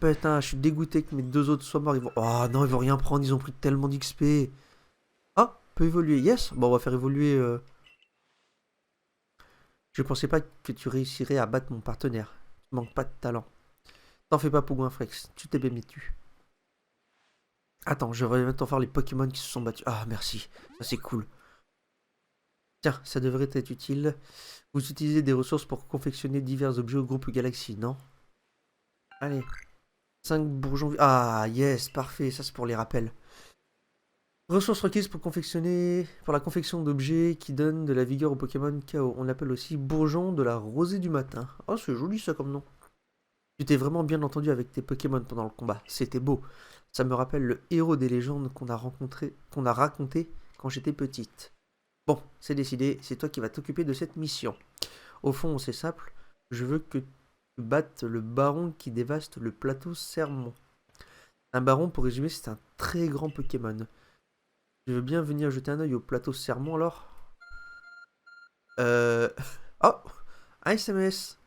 Putain, je suis dégoûté que mes deux autres soient morts. Ils vont... Oh non, ils vont rien prendre, ils ont pris tellement d'XP. Ah, peut évoluer, yes. Bon, on va faire évoluer... Je pensais pas que tu réussirais à battre mon partenaire. Tu manques pas de talent. T'en fais pas pour Goinfrex, tu t'es bien tu. Attends, je vais maintenant faire les Pokémon qui se sont battus. Ah, merci, ça c'est cool. Tiens, ça devrait être utile. Vous utilisez des ressources pour confectionner divers objets au groupe Galaxy, non? Allez. 5 bourgeons... Ah, yes, parfait, ça c'est pour les rappels. Ressources requises pour confectionner... Pour la confection d'objets qui donnent de la vigueur au Pokémon KO. On l'appelle aussi bourgeon de la rosée du matin. Oh, c'est joli ça comme nom. Tu t'es vraiment bien entendu avec tes Pokémon pendant le combat. C'était beau. Ça me rappelle le héros des légendes qu'on a raconté quand j'étais petite. Bon, c'est décidé, c'est toi qui vas t'occuper de cette mission. Au fond, c'est simple. Je veux que battre le baron qui dévaste le plateau Sermon. Un baron, pour résumer, c'est un très grand Pokémon. Je veux bien venir jeter un œil au plateau Sermon alors. Oh, un SMS.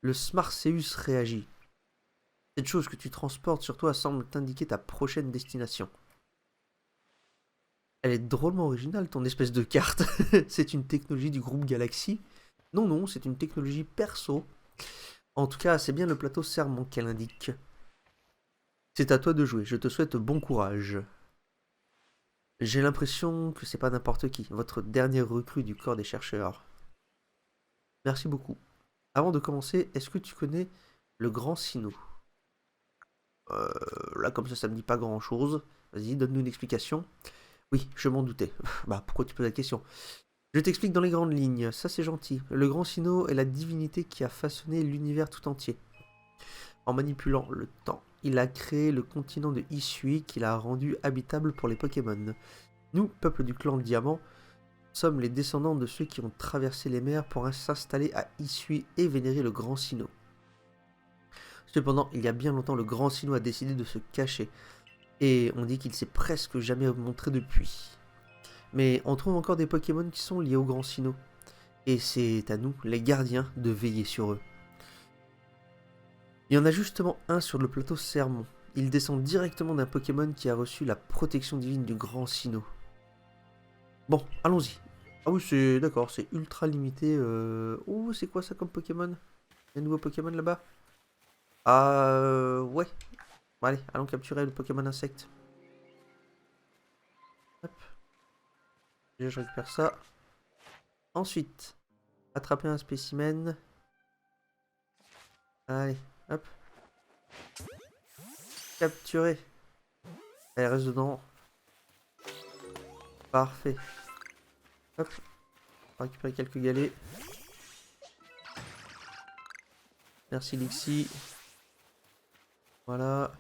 Le Smarseus réagit. Cette chose que tu transportes sur toi semble t'indiquer ta prochaine destination. Elle est drôlement originale, ton espèce de carte. C'est une technologie du groupe Galaxy. Non, non, c'est une technologie perso. En tout cas, c'est bien le plateau Sermon qu'elle indique. C'est à toi de jouer, je te souhaite bon courage. J'ai l'impression que c'est pas n'importe qui, votre dernière recrue du corps des chercheurs. Merci beaucoup. Avant de commencer, est-ce que tu connais le Grand Sinnoh? Là, comme ça me dit pas grand-chose. Vas-y, donne-nous une explication. Oui, je m'en doutais. Bah, pourquoi tu poses la question? Je t'explique dans les grandes lignes, ça c'est gentil. Le Grand Sinnoh est la divinité qui a façonné l'univers tout entier. En manipulant le temps, il a créé le continent de Hisui qu'il a rendu habitable pour les Pokémon. Nous, peuple du clan Diamant, sommes les descendants de ceux qui ont traversé les mers pour s'installer à Hisui et vénérer le Grand Sinnoh. Cependant, il y a bien longtemps, le Grand Sinnoh a décidé de se cacher, et on dit qu'il s'est presque jamais montré depuis. Mais on trouve encore des Pokémon qui sont liés au Grand Sinnoh, et c'est à nous, les gardiens, de veiller sur eux. Il y en a justement un sur le plateau Sermon. Il descend directement d'un Pokémon qui a reçu la protection divine du Grand Sinnoh. Bon, allons-y. Ah oui, c'est d'accord, c'est ultra limité. Oh, c'est quoi ça comme Pokémon? Il y a un nouveau Pokémon là-bas? Ouais. Bon, allez, allons capturer le Pokémon insecte. Hop. Déjà, je récupère ça. Ensuite, attraper un spécimen. Allez, hop. Capturer. Elle reste dedans. Parfait. Hop. On va récupérer quelques galets. Merci Lixi. Voilà.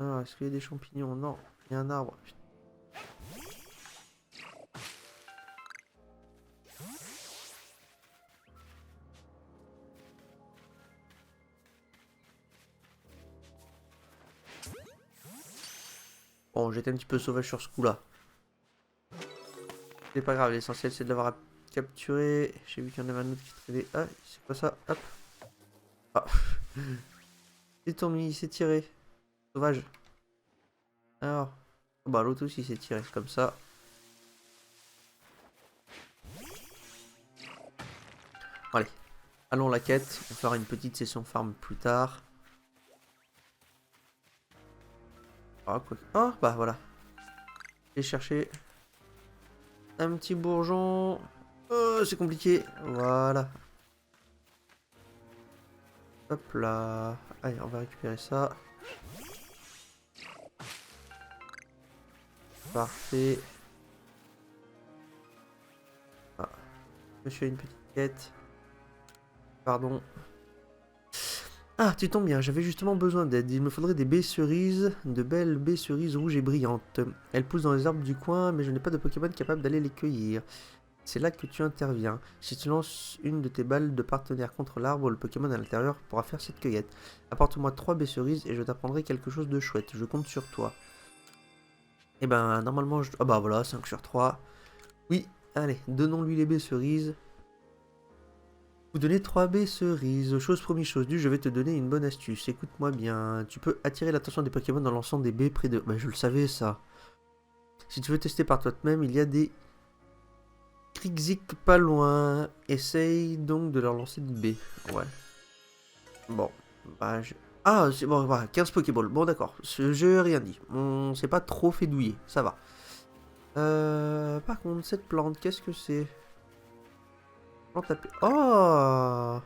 Ah, est-ce qu'il y a des champignons? Non, il y a un arbre. Putain. Bon, j'étais un petit peu sauvage sur ce coup-là. C'est pas grave, l'essentiel c'est de l'avoir capturé. J'ai vu qu'il y en avait un autre qui traînait. Ah, c'est quoi ça? Hop. Ah. C'est tombé, il s'est tiré. Sauvage. Alors. Bah, l'autre aussi s'est tiré, comme ça. Allez. Allons la quête. On fera une petite session farm plus tard. Ah, quoi. Ah, bah voilà. J'ai cherché un petit bourgeon. Oh, c'est compliqué. Voilà. Hop là. Allez, on va récupérer ça. Parfait. Ah. Monsieur a une petite quête. Pardon. Ah, tu tombes bien, j'avais justement besoin d'aide. Il me faudrait des baies cerises, de belles baies cerises rouges et brillantes. Elles poussent dans les arbres du coin, mais je n'ai pas de Pokémon capable d'aller les cueillir. C'est là que tu interviens. Si tu lances une de tes balles de partenaire contre l'arbre, le Pokémon à l'intérieur pourra faire cette cueillette. Apporte-moi 3 baies cerises et je t'apprendrai quelque chose de chouette. Je compte sur toi. Eh ben, normalement, je... Ah bah voilà, 5 sur 3. Oui, allez, donnons-lui les baies cerises. Vous donnez 3 baies cerises. Chose promise, chose due, je vais te donner une bonne astuce. Écoute-moi bien. Tu peux attirer l'attention des Pokémon en lançant des baies près de... Bah, je le savais, ça. Si tu veux tester par toi-même, il y a des... Krixik pas loin. Essaye donc de leur lancer une baie. Ouais. Bon. Bah, je... Ah, c'est bon, voilà, 15 Pokéballs. Bon, d'accord. Je n'ai rien dit. On s'est pas trop fait douiller. Ça va. Par contre, cette plante, qu'est-ce que c'est? Plante à pépé. Oh!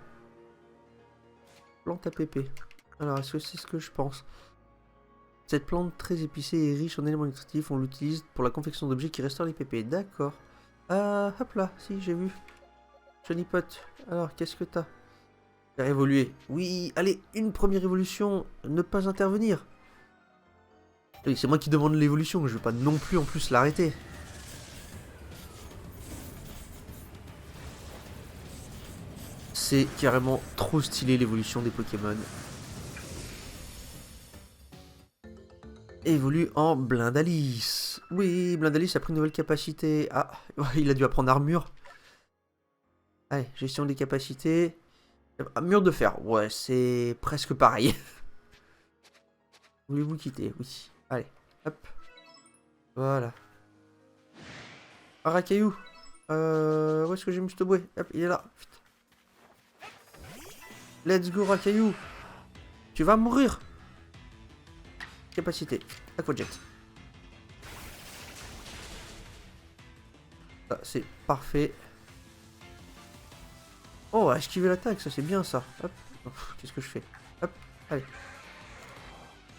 Plante à pépé. Alors, est-ce que c'est ce que je pense? Cette plante très épicée et riche en éléments nutritifs, on l'utilise pour la confection d'objets qui restaurent les pépés. D'accord. Hop là, si, j'ai vu. Johnny Pot. Alors, qu'est-ce que t'as? Faire évoluer. Oui, allez, une première évolution. Ne pas intervenir. Oui, c'est moi qui demande l'évolution. Je vais pas non plus en plus l'arrêter. C'est carrément trop stylé l'évolution des Pokémon. Évolue en Blindalis. Oui, Blindalis a pris une nouvelle capacité. Ah, il a dû apprendre armure. Allez, gestion des capacités. Ah, mur de fer. Ouais, c'est presque pareil. Voulez-vous quitter? Oui. Allez, hop. Voilà. Arakayu. Où est-ce que j'ai mis ce bouet? Hop, il est là. Let's go, Rakayu. Tu vas mourir. Capacité. Aquajet. Ça, c'est parfait. Oh, esquiver l'attaque, ça c'est bien ça. Hop. Qu'est-ce que je fais? Hop, allez.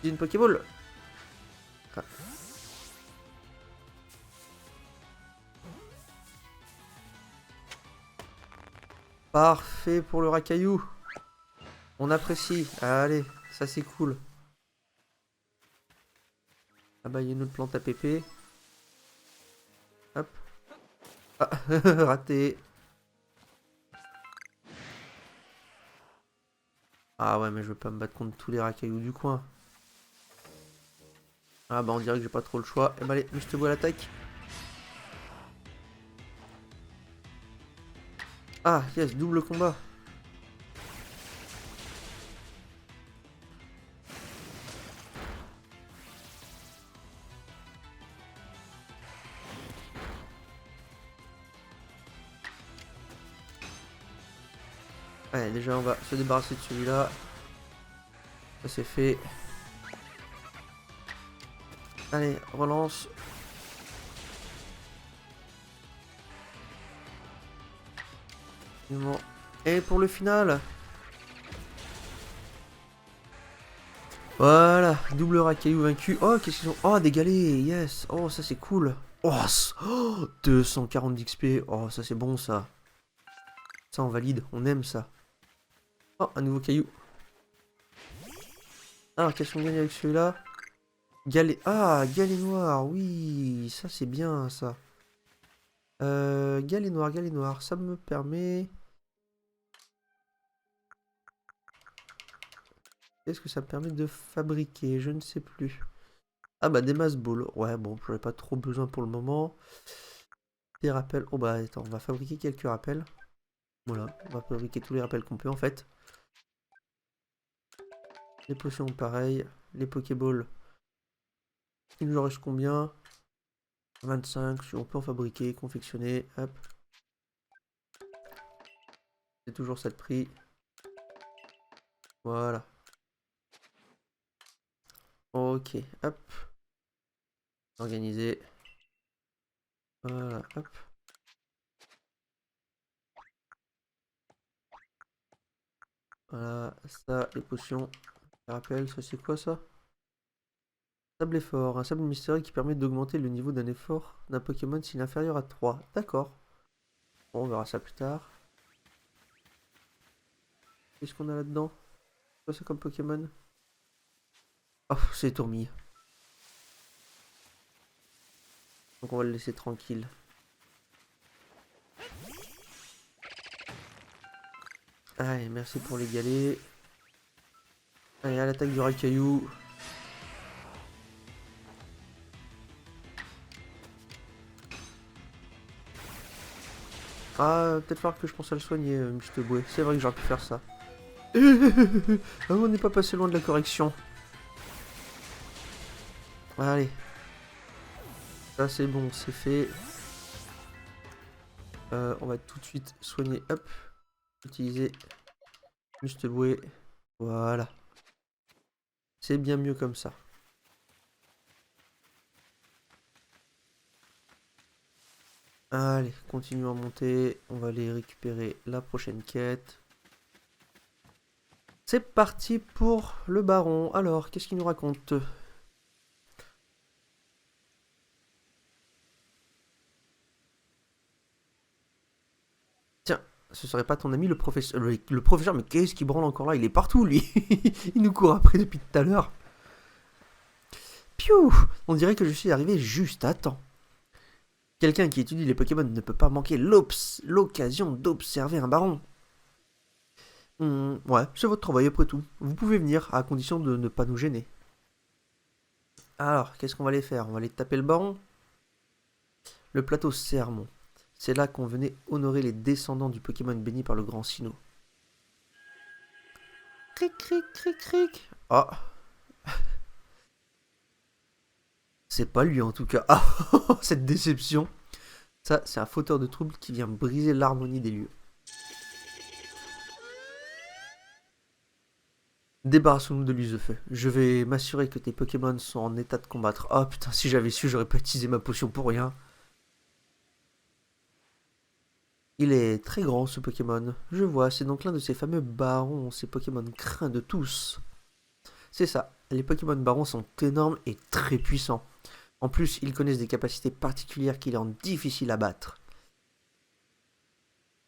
J'ai une Pokéball. Ah. Parfait pour le Rakayu. On apprécie. Allez, ça c'est cool. Ah bah il y a une autre plante à pépé. Hop. Ah, raté. Ah ouais, mais je veux pas me battre contre tous les Rakayu du coin. Ah bah on dirait que j'ai pas trop le choix. Eh bah allez, je te vois l'attaque. Ah yes, double combat. Allez, déjà on va se débarrasser de celui-là. Ça c'est fait. Allez, relance. Et pour le final. Voilà, double Rakayu vaincu. Oh, qu'est-ce qu'ils ont? Oh, des galets, yes. Oh, ça c'est cool. Oh, 240 d'XP. Oh, ça c'est bon ça. Ça on valide, on aime ça. Oh, un nouveau caillou. Alors, qu'est-ce qu'on gagne avec celui-là? Galet. Ah, galet noir, oui. Ça c'est bien ça. Galet noir. Ça me permet... Qu'est-ce que ça me permet de fabriquer? Je ne sais plus. Ah bah des mass balls. Ouais, bon, j'en ai pas trop besoin pour le moment. Des rappels. Oh bah attends, on va fabriquer quelques rappels. Voilà, on va fabriquer tous les rappels qu'on peut en fait. Les potions pareil. Les Pokéballs. Il nous en reste combien? 25. Si on peut en fabriquer, confectionner. Hop. C'est toujours ça de prix. Voilà. Ok, hop. Organiser. Voilà, hop. Voilà, ça, les potions. Je rappelle, ça c'est quoi ça? Sable effort, un sable mystérieux qui permet d'augmenter le niveau d'un effort d'un Pokémon s'il est inférieur à 3. D'accord. Bon, on verra ça plus tard. Qu'est-ce qu'on a là-dedans? C'est quoi ça comme Pokémon? Oh, c'est Tourmille. Donc on va le laisser tranquille. Allez, merci pour les galets. Allez, à l'attaque du Rakayu. Ah, peut-être falloir que je pense à le soigner, Mr. Boué. C'est vrai que j'aurais pu faire ça. Ah, on n'est pas passé loin de la correction. Allez. Ça c'est bon, c'est fait. On va tout de suite soigner. Hop. Utiliser Mr. Boué. Voilà. C'est bien mieux comme ça. Allez, continuons à monter. On va aller récupérer la prochaine quête. C'est parti pour le baron. Alors, qu'est-ce qu'il nous raconte? Tiens, ce serait pas ton ami le professeur? Le professeur, mais qu'est-ce qu'il branle encore là? Il est partout, lui. Il nous court après depuis tout à l'heure. Piou! On dirait que je suis arrivé juste à temps. Quelqu'un qui étudie les Pokémon ne peut pas manquer l'occasion d'observer un baron. Ouais, c'est votre travail après tout. Vous pouvez venir, à condition de ne pas nous gêner. Alors, qu'est-ce qu'on va aller faire? On va aller taper le baron. Le plateau Sermon. C'est là qu'on venait honorer les descendants du Pokémon béni par le grand Sinnoh. Cric, cric, cric, cric. Ah, c'est pas lui en tout cas. Ah, cette déception. Ça, c'est un fauteur de troubles qui vient briser l'harmonie des lieux. Débarrassons-nous de l'use de feu. Je vais m'assurer que tes Pokémon sont en état de combattre. Ah putain, si j'avais su, j'aurais pas utilisé ma potion pour rien. Il est très grand ce Pokémon. Je vois, c'est donc l'un de ces fameux barons, ces Pokémon craints de tous. C'est ça, les Pokémon barons sont énormes et très puissants. En plus, ils connaissent des capacités particulières qui les rendent difficiles à battre.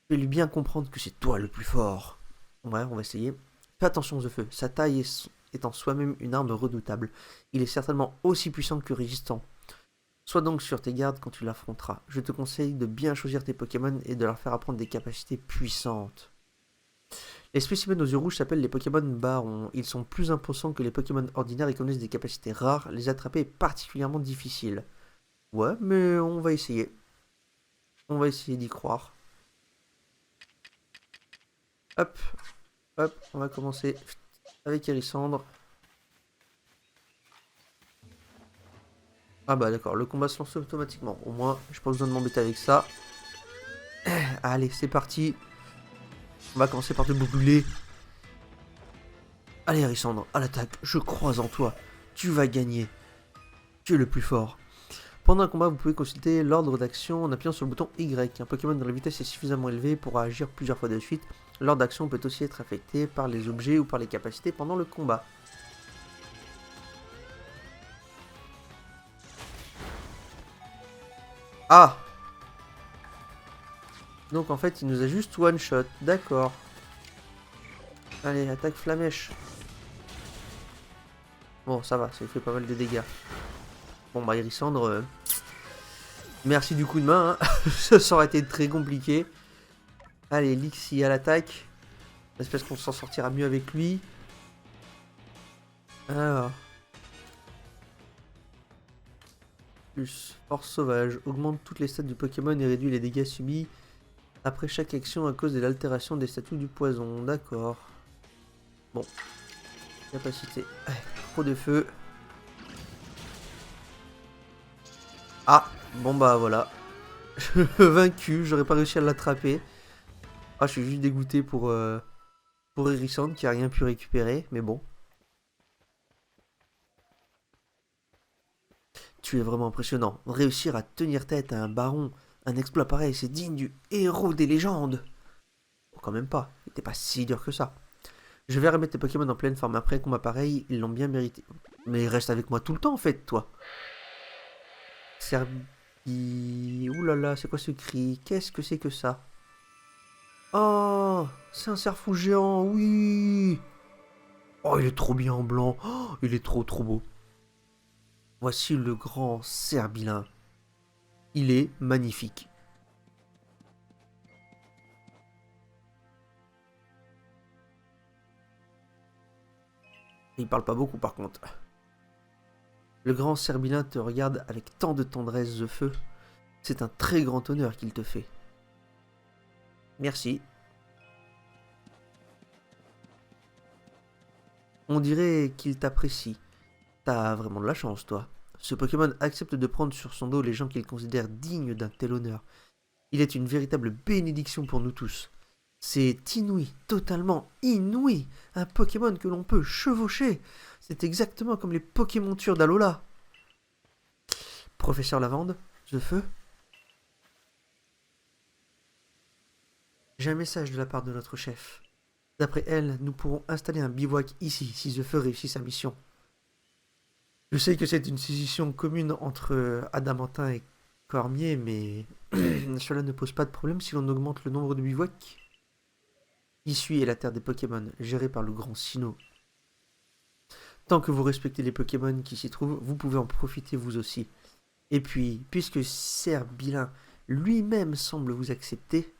Fais-lui bien comprendre que c'est toi le plus fort. Ouais, on va essayer. Fais attention aux feu, sa taille est en soi-même une arme redoutable. Il est certainement aussi puissant que résistant. Sois donc sur tes gardes quand tu l'affronteras. Je te conseille de bien choisir tes Pokémon et de leur faire apprendre des capacités puissantes. Les spécimens aux yeux rouges s'appellent les Pokémon barons. Ils sont plus imposants que les Pokémon ordinaires et connaissent des capacités rares. Les attraper est particulièrement difficile. Ouais, mais on va essayer. On va essayer d'y croire. Hop, hop, on va commencer avec Hérissandre. Ah bah d'accord, le combat se lance automatiquement. Au moins, j'ai pas besoin de m'embêter avec ça. Allez, c'est parti. On va commencer par te brûler. Allez Hérissandre, à l'attaque, je crois en toi. Tu vas gagner. Tu es le plus fort. Pendant un combat, vous pouvez consulter l'ordre d'action en appuyant sur le bouton Y. Un Pokémon dont la vitesse est suffisamment élevée pour agir plusieurs fois de suite. L'ordre d'action peut aussi être affecté par les objets ou par les capacités pendant le combat. Ah! Donc en fait, il nous a juste one shot. D'accord. Allez, attaque flamèche. Bon, ça va, ça fait pas mal de dégâts. Bon, bah, Hérissandre, merci du coup de main. Hein. Ça aurait été très compliqué. Allez, Lixi à l'attaque. J'espère qu'on s'en sortira mieux avec lui. Alors. Plus force sauvage. Augmente toutes les stats du Pokémon et réduit les dégâts subis après chaque action à cause de l'altération des statuts du poison. D'accord. Bon. Capacité. Trop de feu. Ah, bon bah voilà. Vaincu, j'aurais pas réussi à l'attraper. Ah, je suis juste dégoûté pour Hérissandre qui a rien pu récupérer, mais bon. Tu es vraiment impressionnant. Réussir à tenir tête à un baron, un exploit pareil, c'est digne du héros des légendes. Bon, quand même pas, il était pas si dur que ça. Je vais remettre tes Pokémon en pleine forme après un combat pareil, ils l'ont bien mérité. Mais reste avec moi tout le temps en fait, toi. Serbi... Ouh là là, c'est quoi ce cri? Qu'est-ce que c'est que ça? Oh, c'est un cerfou géant, oui. Oh, il est trop bien en blanc. Oh, il est trop trop beau. Voici le grand Cerbilin. Il est magnifique. Il parle pas beaucoup par contre. Le grand Cerbilin te regarde avec tant de tendresse de feu. C'est un très grand honneur qu'il te fait. Merci. On dirait qu'il t'apprécie. T'as vraiment de la chance, toi. Ce Pokémon accepte de prendre sur son dos les gens qu'il considère dignes d'un tel honneur. Il est une véritable bénédiction pour nous tous. C'est inouï, totalement inouï. Un Pokémon que l'on peut chevaucher. C'est exactement comme les Pokémontures d'Alola. Professeur Lavande, The Feu. J'ai un message de la part de notre chef. D'après elle, nous pourrons installer un bivouac ici si The Feu réussit sa mission. Je sais que c'est une décision commune entre Adamantin et Cormier, mais cela ne pose pas de problème si l'on augmente le nombre de bivouacs. Ici est la terre des Pokémon, gérée par le grand Sinnoh. Tant que vous respectez les Pokémon qui s'y trouvent, vous pouvez en profiter vous aussi. Et puis, puisque Cerbilin lui-même semble vous accepter,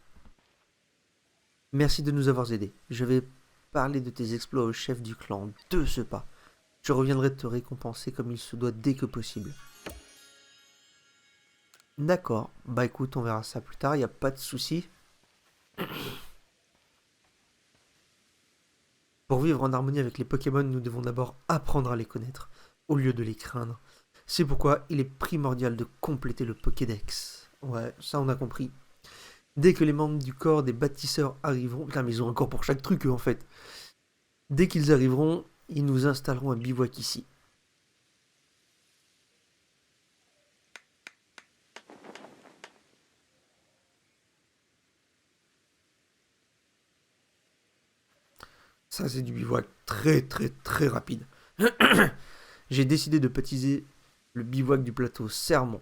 merci de nous avoir aidés. Je vais parler de tes exploits au chef du clan de ce pas. Je reviendrai te récompenser comme il se doit dès que possible. D'accord, bah écoute, on verra ça plus tard, y a pas de souci. Pour vivre en harmonie avec les Pokémon, nous devons d'abord apprendre à les connaître, au lieu de les craindre. C'est pourquoi il est primordial de compléter le Pokédex. Ouais, ça on a compris. Dès que les membres du corps des bâtisseurs arriveront... Putain, mais ils ont un corps pour chaque truc, eux, en fait. Dès qu'ils arriveront, ils nous installeront un bivouac ici. Ça, c'est du bivouac très, très, très rapide. J'ai décidé de baptiser le bivouac du plateau Sermon.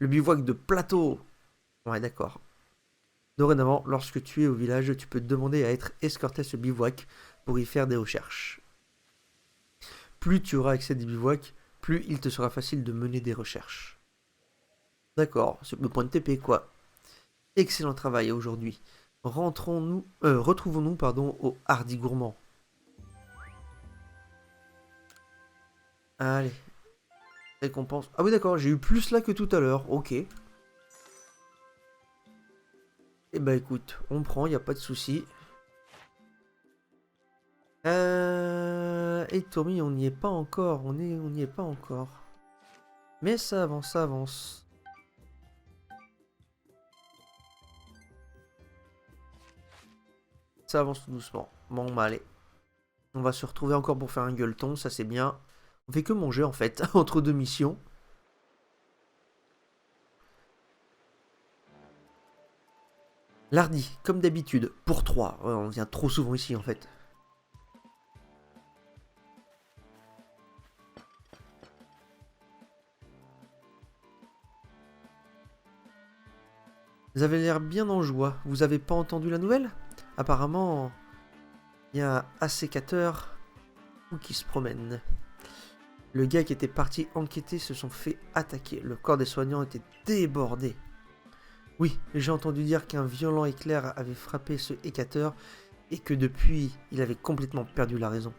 Le bivouac de plateau. Ouais, d'accord. Dorénavant, lorsque tu es au village, tu peux demander à être escorté à ce bivouac pour y faire des recherches. Plus tu auras accès à des bivouacs, plus il te sera facile de mener des recherches. D'accord, c'est le point de TP quoi. Excellent travail aujourd'hui. Retrouvons-nous au Hardy Gourmand. Allez. Récompense. Ah oui d'accord, j'ai eu plus là que tout à l'heure. Ok. Eh bah écoute, on prend, y a pas de souci. Et Tommy, on n'y est pas encore. On n'y est pas encore. Mais ça avance, ça avance. Ça avance tout doucement. Bon bah allez. On va se retrouver encore pour faire un gueuleton, ça c'est bien. On fait que manger en fait, entre deux missions. Lardy, comme d'habitude, pour 3. Ouais, on vient trop souvent ici en fait. Vous avez l'air bien en joie. Vous avez pas entendu la nouvelle? Apparemment, il y a un sécateur qui se promène. Le gars qui était parti enquêter se sont fait attaquer. Le corps des soignants était débordé. Oui, j'ai entendu dire qu'un violent éclair avait frappé ce écateur et que depuis, il avait complètement perdu la raison.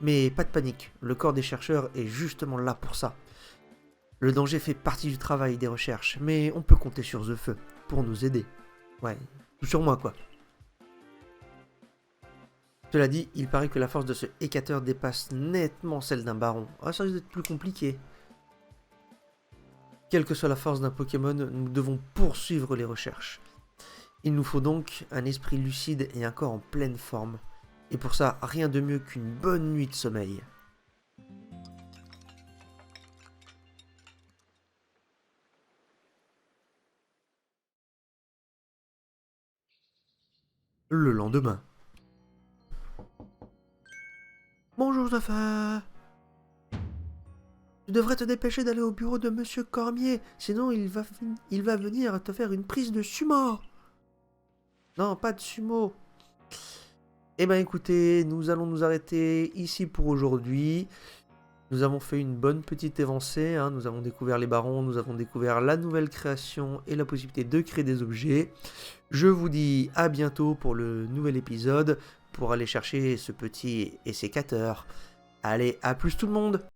Mais pas de panique, le corps des chercheurs est justement là pour ça. Le danger fait partie du travail des recherches, mais on peut compter sur The Feu pour nous aider. Ouais, tout sur moi quoi. Cela dit, il paraît que la force de ce écateur dépasse nettement celle d'un baron. Ah, ça risque d'être plus compliqué. Quelle que soit la force d'un Pokémon, nous devons poursuivre les recherches. Il nous faut donc un esprit lucide et un corps en pleine forme. Et pour ça, rien de mieux qu'une bonne nuit de sommeil. Le lendemain. Bonjour Josepha. Tu devrais te dépêcher d'aller au bureau de Monsieur Cormier, sinon il va venir te faire une prise de sumo. Non, pas de sumo. Eh ben écoutez, nous allons nous arrêter ici pour aujourd'hui. Nous avons fait une bonne petite avancée, hein. Nous avons découvert les barons, nous avons découvert la nouvelle création et la possibilité de créer des objets. Je vous dis à bientôt pour le nouvel épisode, pour aller chercher ce petit sécateur. Allez, à plus tout le monde!